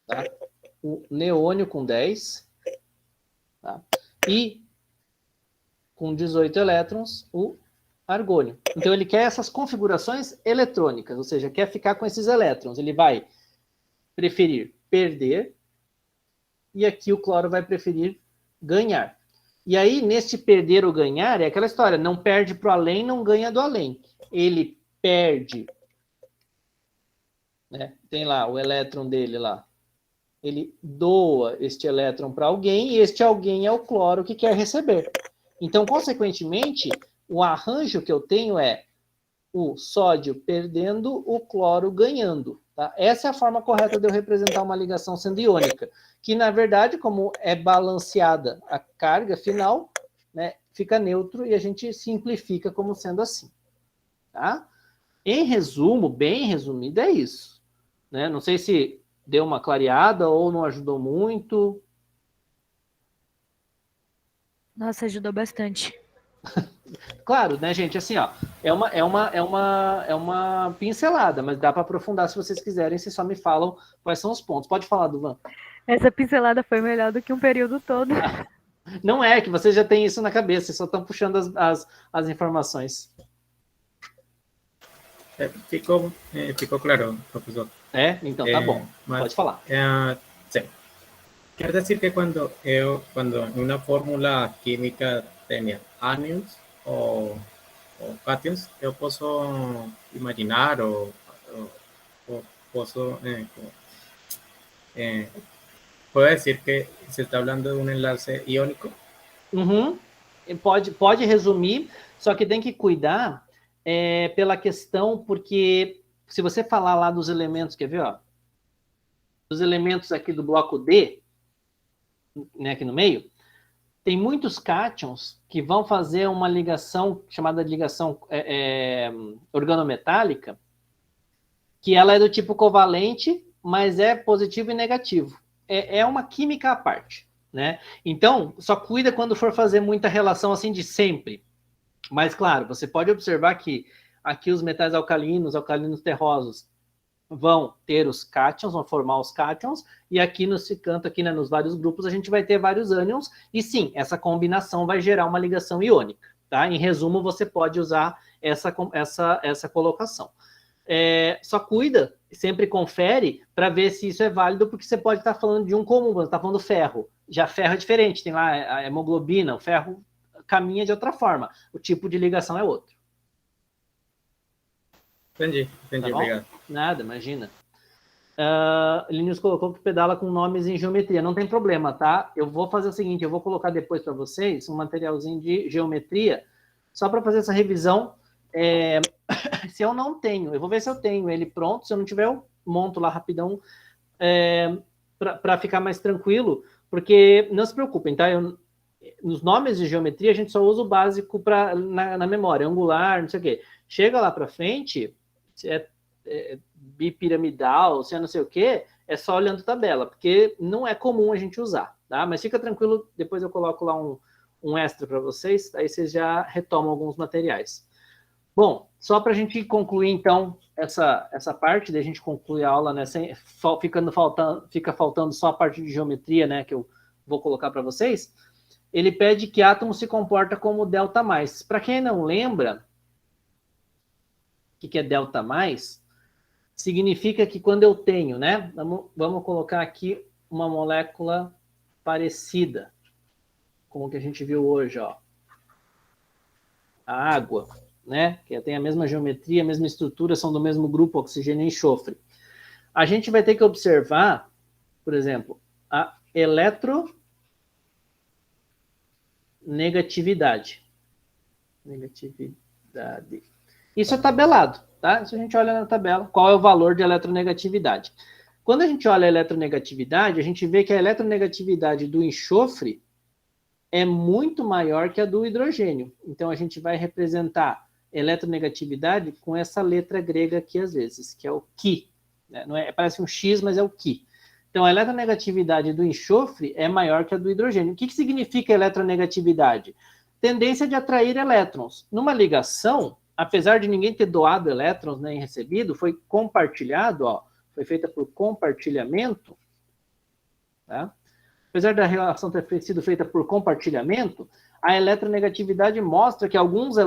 Tá? O neônio com 10, tá? E com 18 elétrons, o argônio. Então, ele quer essas configurações eletrônicas, ou seja, quer ficar com esses elétrons. Ele vai preferir perder, e aqui o cloro vai preferir ganhar. E aí, neste perder ou ganhar, é aquela história, não perde para o além, não ganha do além. Ele perde, né? Tem lá o elétron dele lá. Ele doa este elétron para alguém, e este alguém é o cloro que quer receber. Então, consequentemente, o arranjo que eu tenho é o sódio perdendo, o cloro ganhando. Tá? Essa é a forma correta de eu representar uma ligação sendo iônica, que, na verdade, como é balanceada a carga final, né, fica neutro e a gente simplifica como sendo assim. Tá? Em resumo, bem resumido, é isso. Né? Não sei se deu uma clareada ou não ajudou muito. Nossa, ajudou bastante. Claro, né, gente? Assim, ó, é uma pincelada, mas dá para aprofundar se vocês quiserem, vocês só me falam quais são os pontos. Pode falar, Duvan. Essa pincelada foi melhor do que um período todo. Não é, que vocês já têm isso na cabeça, vocês só estão puxando as informações. Ficou claro, professor. Então tá bom. Pode falar. Sí. Quer dizer que quando uma fórmula química tenha ânions ou cátions, eu posso imaginar ou posso puedo decir que se está hablando de um enlace iônico? Uhum. Pode resumir, só que tem que cuidar pela questão, porque se você falar lá dos elementos, quer ver, ó? Dos elementos aqui do bloco D, né, aqui no meio, tem muitos cátions que vão fazer uma ligação chamada de ligação organometálica, que ela é do tipo covalente, mas é positivo e negativo. É uma química à parte, né? Então, só cuida quando for fazer muita relação assim de sempre. Mas, claro, você pode observar que aqui os metais alcalinos terrosos, vão ter os cátions, vão formar os cátions, e aqui nesse canto, aqui, né, nos vários grupos, a gente vai ter vários ânions, e sim, essa combinação vai gerar uma ligação iônica, tá? Em resumo, você pode usar essa colocação. Só cuida, sempre confere, para ver se isso é válido, porque você pode estar falando de um comum, você está falando ferro. Já ferro é diferente, tem lá a hemoglobina, o ferro caminha de outra forma, o tipo de ligação é outro. Entendi, tá obrigado. Nada, imagina. Linus colocou que pedala com nomes em geometria. Não tem problema, tá? Eu vou fazer o seguinte, eu vou colocar depois para vocês um materialzinho de geometria, só para fazer essa revisão. Se eu não tenho, eu vou ver se eu tenho ele pronto. Se eu não tiver, eu monto lá rapidão para ficar mais tranquilo, porque não se preocupem, tá? Nos nomes de geometria, a gente só usa o básico na memória, angular, não sei o quê. Chega lá para frente, se é bipiramidal, se é não sei o quê, é só olhando tabela, porque não é comum a gente usar, tá? Mas fica tranquilo, depois eu coloco lá um extra para vocês, aí vocês já retomam alguns materiais. Bom, só para a gente concluir, então, essa parte da gente concluir a aula, né, fica faltando só a parte de geometria, né, que eu vou colocar para vocês. Ele pede que átomo se comporta como delta mais. Para quem não lembra, o que é delta mais? Significa que quando eu tenho, né, vamos colocar aqui uma molécula parecida, como que a gente viu hoje, ó, a água, né, que tem a mesma geometria, a mesma estrutura, são do mesmo grupo, oxigênio e enxofre. A gente vai ter que observar, por exemplo, a negatividade. Isso é tabelado, tá? Se a gente olha na tabela, qual é o valor de eletronegatividade? Quando a gente olha a eletronegatividade, a gente vê que a eletronegatividade do enxofre é muito maior que a do hidrogênio. Então, a gente vai representar eletronegatividade com essa letra grega aqui, às vezes, que é o Ki. Né? Não é, parece um X, mas é o Ki. Então, a eletronegatividade do enxofre é maior que a do hidrogênio. O que significa eletronegatividade? Tendência de atrair elétrons. Numa ligação, apesar de ninguém ter doado elétrons nem recebido, foi compartilhado, ó, foi feita por compartilhamento, tá? Apesar da relação ter sido feita por compartilhamento, a eletronegatividade mostra que alguns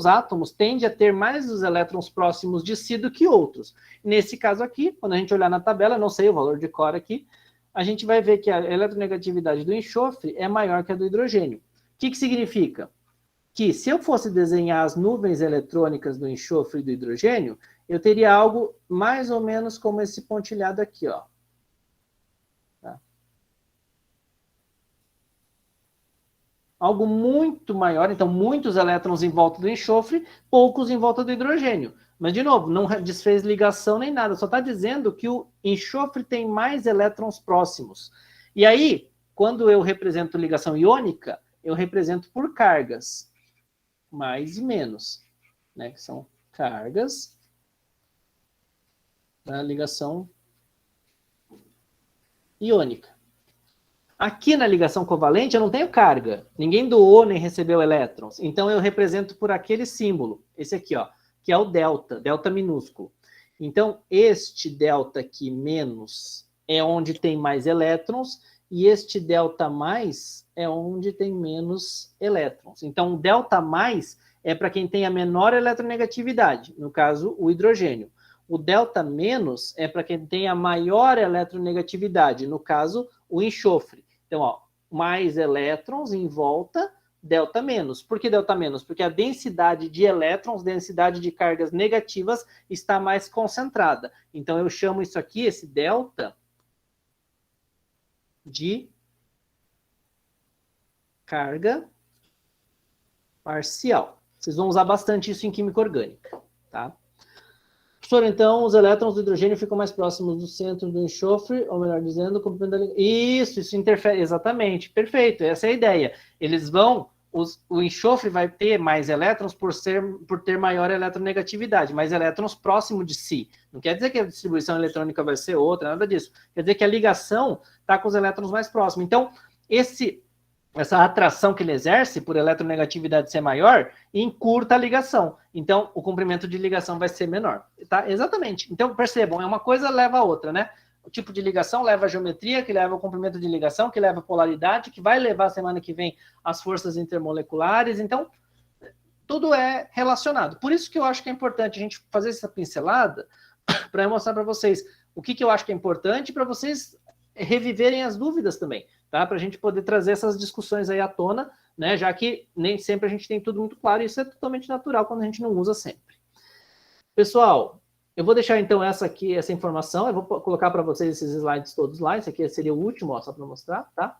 átomos tendem a ter mais os elétrons próximos de si do que outros. Nesse caso aqui, quando a gente olhar na tabela, não sei o valor de cor aqui, a gente vai ver que a eletronegatividade do enxofre é maior que a do hidrogênio. O que significa? Que se eu fosse desenhar as nuvens eletrônicas do enxofre e do hidrogênio, eu teria algo mais ou menos como esse pontilhado aqui, ó. Tá? Algo muito maior, então muitos elétrons em volta do enxofre, poucos em volta do hidrogênio. Mas, de novo, não desfez ligação nem nada, só está dizendo que o enxofre tem mais elétrons próximos. E aí, quando eu represento ligação iônica, eu represento por cargas, mais e menos, né? Que são cargas da ligação iônica. Aqui na ligação covalente eu não tenho carga, ninguém doou nem recebeu elétrons, então eu represento por aquele símbolo, esse aqui, ó, que é o delta minúsculo. Então, este delta aqui menos é onde tem mais elétrons, e este delta mais é onde tem menos elétrons. Então, o delta mais é para quem tem a menor eletronegatividade, no caso, o hidrogênio. O delta menos é para quem tem a maior eletronegatividade, no caso, o enxofre. Então, ó, mais elétrons em volta, delta menos. Por que delta menos? Porque a densidade de elétrons, densidade de cargas negativas, está mais concentrada. Então, eu chamo isso aqui, esse delta, de carga parcial. Vocês vão usar bastante isso em química orgânica, tá? Professor, então, os elétrons do hidrogênio ficam mais próximos do centro do enxofre, ou melhor dizendo, o comprimento da ligação. Isso interfere, exatamente, perfeito, essa é a ideia. Eles vão, o enxofre vai ter mais elétrons por ter maior eletronegatividade, mais elétrons próximo de si. Não quer dizer que a distribuição eletrônica vai ser outra, nada disso. Quer dizer que a ligação está com os elétrons mais próximos. Então, essa atração que ele exerce por eletronegatividade ser maior, encurta a ligação. Então, o comprimento de ligação vai ser menor. Tá? Exatamente. Então, percebam, uma coisa leva a outra, né? O tipo de ligação leva a geometria, que leva o comprimento de ligação, que leva a polaridade, que vai levar semana que vem as forças intermoleculares. Então, tudo é relacionado. Por isso que eu acho que é importante a gente fazer essa pincelada para mostrar para vocês o que eu acho que é importante para vocês reviverem as dúvidas também, tá? Para a gente poder trazer essas discussões aí à tona, né? Já que nem sempre a gente tem tudo muito claro, e isso é totalmente natural quando a gente não usa sempre. Pessoal, eu vou deixar então essa informação, eu vou colocar para vocês esses slides todos lá, esse aqui seria o último, ó, só para mostrar, tá?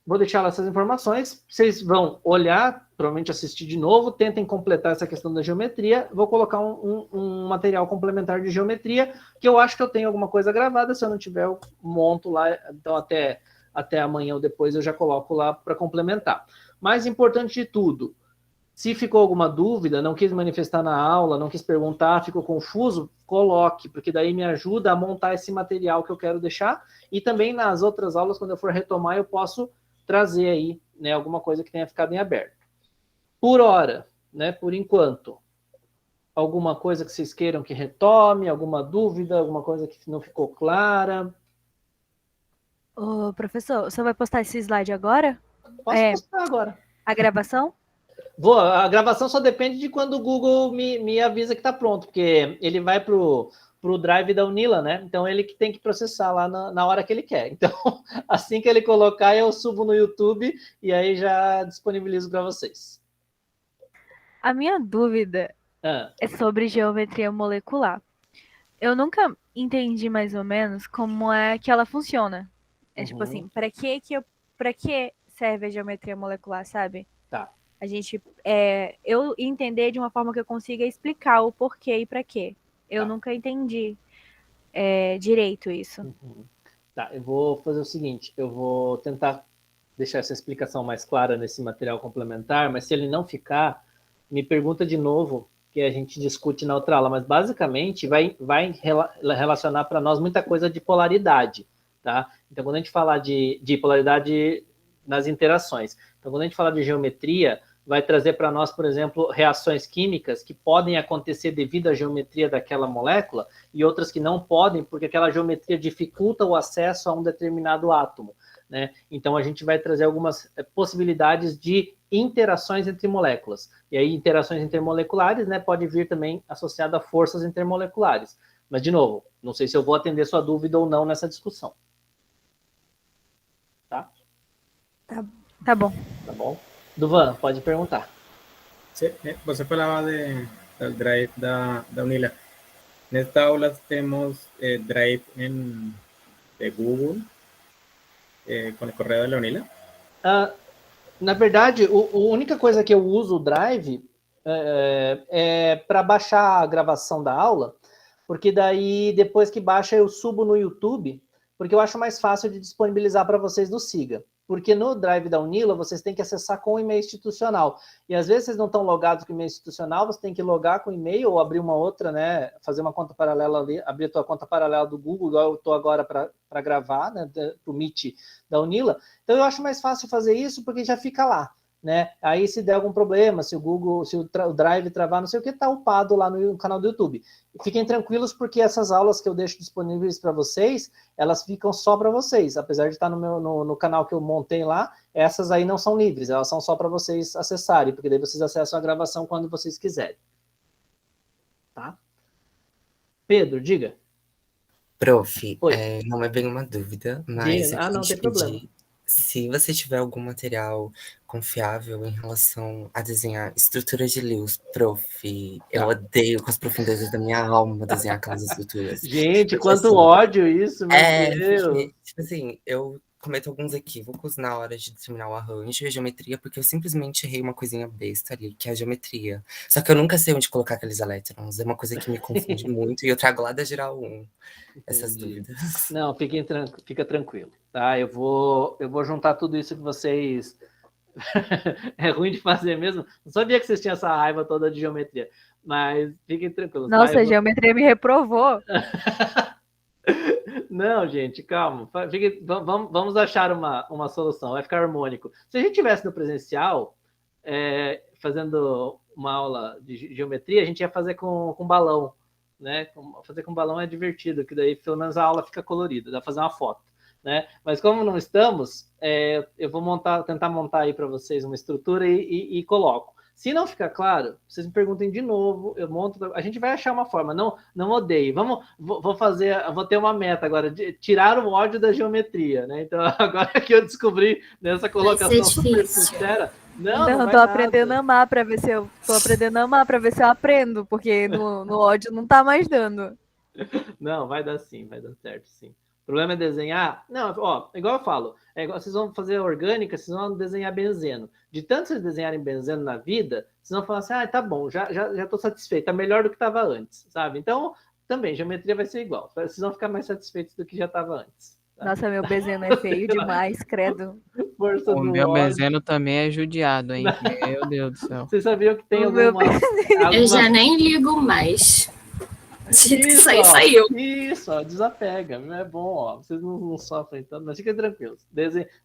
Vou deixar lá essas informações, vocês vão olhar, provavelmente assistir de novo, tentem completar essa questão da geometria, vou colocar um material complementar de geometria, que eu acho que eu tenho alguma coisa gravada, se eu não tiver eu monto lá, então até amanhã ou depois eu já coloco lá para complementar. Mais importante de tudo, se ficou alguma dúvida, não quis manifestar na aula, não quis perguntar, ficou confuso, coloque, porque daí me ajuda a montar esse material que eu quero deixar, e também nas outras aulas, quando eu for retomar, eu posso trazer aí, né, alguma coisa que tenha ficado em aberto. Por hora, né, por enquanto, alguma coisa que vocês queiram que retome, alguma dúvida, alguma coisa que não ficou clara? Ô, professor, o senhor vai postar esse slide agora? Posso postar agora. A gravação? A gravação só depende de quando o Google me avisa que está pronto, porque ele vai para o drive da Unila, né? Então ele que tem que processar lá na hora que ele quer. Então, assim que ele colocar, eu subo no YouTube e aí já disponibilizo para vocês. A minha dúvida é sobre geometria molecular. Eu nunca entendi mais ou menos como é que ela funciona. É tipo assim, para que serve a geometria molecular, sabe? Tá. A gente, eu entender de uma forma que eu consiga explicar o porquê e para quê. Eu nunca entendi direito isso. Tá, eu vou fazer o seguinte, eu vou tentar deixar essa explicação mais clara nesse material complementar, mas se ele não ficar, me pergunta de novo, que a gente discute na outra aula, mas basicamente vai relacionar para nós muita coisa de polaridade, tá? Então, quando a gente falar de polaridade nas interações, então, quando a gente falar de geometria, vai trazer para nós, por exemplo, reações químicas que podem acontecer devido à geometria daquela molécula e outras que não podem, porque aquela geometria dificulta o acesso a um determinado átomo, né? Então, a gente vai trazer algumas possibilidades de interações entre moléculas. E aí, interações intermoleculares, né, pode vir também associada a forças intermoleculares. Mas, de novo, não sei se eu vou atender sua dúvida ou não nessa discussão. Tá? Tá bom. Tá bom? Duvan, pode perguntar. Você falava del drive da Unila. Nesta aula temos drive de Google com o correio da Unila? Na verdade, a única coisa que eu uso o Drive é para baixar a gravação da aula, porque daí, depois que baixa, eu subo no YouTube, porque eu acho mais fácil de disponibilizar para vocês no Siga. Porque no Drive da Unila, vocês têm que acessar com o e-mail institucional. E às vezes vocês não estão logados com o e-mail institucional, você tem que logar com o e-mail ou abrir uma outra, né? Fazer uma conta paralela ali, abrir a tua conta paralela do Google, igual eu estou agora para gravar, né? Para o Meet da Unila. Então eu acho mais fácil fazer isso porque já fica lá, né? Aí se der algum problema, se o Google, se o Drive travar, não sei o que, está upado lá no canal do YouTube. Fiquem tranquilos porque essas aulas que eu deixo disponíveis para vocês, elas ficam só para vocês. Apesar de estar no canal que eu montei lá, essas aí não são livres, elas são só para vocês acessarem, porque daí vocês acessam a gravação quando vocês quiserem. Tá? Pedro, diga. Prof, não é bem uma dúvida, mas não tem problema. Se você tiver algum material confiável em relação a desenhar estruturas de Lewis, prof, eu odeio com as profundezas da minha alma desenhar aquelas estruturas. Gente, quanto ódio isso, meu Deus! Porque, tipo assim, eu cometo alguns equívocos na hora de determinar o arranjo e a geometria, porque eu simplesmente errei uma coisinha besta ali, que é a geometria. Só que eu nunca sei onde colocar aqueles elétrons, é uma coisa que me confunde muito, e eu trago lá da Geral 1 essas dúvidas. Não, fica tranquilo, tá? Eu vou juntar tudo isso que vocês... É ruim de fazer mesmo. Não sabia que vocês tinham essa raiva toda de geometria, mas fiquem tranquilos. Nossa, a geometria me reprovou. Não, gente, calma. Vamos achar uma solução, vai ficar harmônico. Se a gente tivesse no presencial, fazendo uma aula de geometria, a gente ia fazer com balão, né? Fazer com balão é divertido, que daí pelo menos a aula fica colorida, dá pra fazer uma foto, né? Mas como não estamos, eu vou tentar montar aí para vocês uma estrutura e coloco. Se não ficar claro, vocês me perguntem de novo, eu monto, a gente vai achar uma forma, não odeie. Vou ter uma meta agora, de tirar o ódio da geometria, né? Então, agora que eu descobri nessa colocação super sincera, não tô aprendendo a amar para ver se eu aprendo, porque no ódio não tá mais dando. Não, vai dar sim, vai dar certo, sim. O problema é desenhar? Não, ó, igual eu falo, vocês vão fazer orgânica, vocês vão desenhar benzeno. De tanto vocês desenharem benzeno na vida, vocês vão falar assim, tá bom, já tô satisfeito, tá melhor do que estava antes, sabe? Então, também, geometria vai ser igual. Vocês vão ficar mais satisfeitos do que já estava antes. Tá? Nossa, meu benzeno é feio demais, credo. Força O meu benzeno também é judiado, hein? Meu Deus do céu. Vocês sabiam que tem alguma... Eu já nem ligo mais. Isso aí saiu. Isso, ó, desapega, é bom, ó. Vocês não sofrem tanto, mas fiquem tranquilos.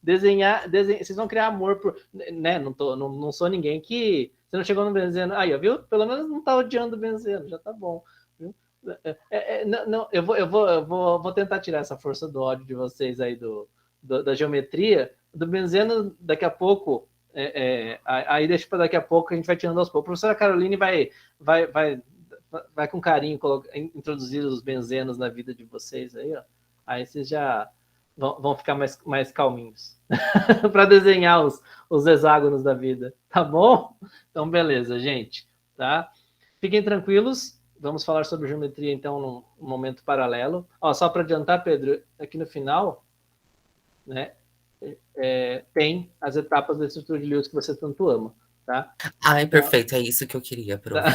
Desenhar, vocês vão criar amor por, né? Não sou ninguém que você não chegou no Benzeno, aí, ó, viu? Pelo menos não tá odiando o Benzeno, já tá bom, viu? Não, eu vou tentar tirar essa força do ódio de vocês aí da geometria. Do Benzeno, daqui a pouco, aí deixa para daqui a pouco, a gente vai tirando aos poucos. A professora Caroline vai com carinho introduzir os benzenos na vida de vocês aí, ó. Aí vocês já vão ficar mais calminhos para desenhar os hexágonos da vida, tá bom? Então, beleza, gente, tá? Fiquem tranquilos, vamos falar sobre geometria, então, num momento paralelo. Ó, só para adiantar, Pedro, aqui no final, né, tem as etapas da estrutura de Lewis que você tanto ama. Tá? Ai, perfeito, é isso que eu queria, prof.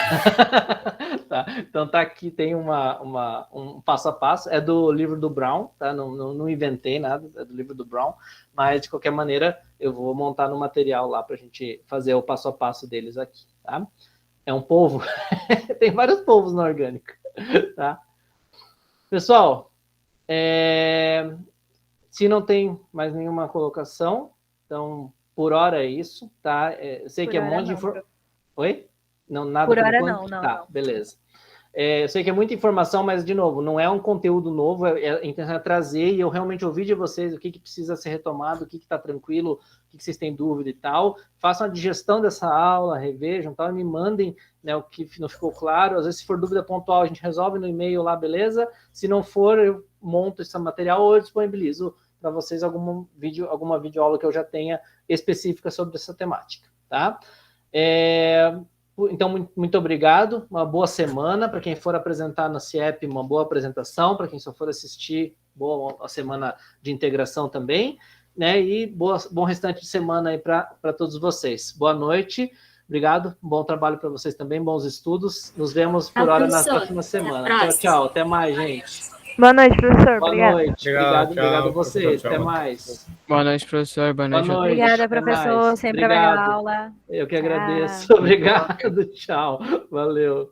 Tá. Então tá aqui, tem um passo a passo, é do livro do Brown, tá? Não inventei nada, é do livro do Brown, mas de qualquer maneira eu vou montar no material lá para a gente fazer o passo a passo deles aqui, tá? É um polvo, tem vários polvos na orgânica, tá? Pessoal, se não tem mais nenhuma colocação, então por hora é isso, tá? Eu sei que é um monte de informação. Oi? Não, nada por hora não. Tá, beleza. Eu sei que é muita informação, mas, de novo, não é um conteúdo novo, a intenção é trazer e eu realmente ouvir de vocês o que precisa ser retomado, o que está tranquilo, o que vocês têm dúvida e tal. Façam a digestão dessa aula, revejam, tal, e me mandem, né, o que não ficou claro. Às vezes, se for dúvida pontual, a gente resolve no e-mail lá, beleza? Se não for, eu monto esse material ou eu disponibilizo para vocês alguma videoaula que eu já tenha específica sobre essa temática, tá? Então, muito obrigado, uma boa semana, para quem for apresentar no CIEP, uma boa apresentação, para quem só for assistir, boa semana de integração também, né, e bom restante de semana aí para todos vocês. Boa noite, obrigado, bom trabalho para vocês também, bons estudos, nos vemos por hora na próxima semana. Tchau, até mais, gente. Boa noite, professor. Boa noite. Obrigado a vocês. Até mais. Boa noite, professor. Boa noite. Obrigada, professor. Sempre vai dar aula. Eu que agradeço. Obrigado. Tchau. Valeu.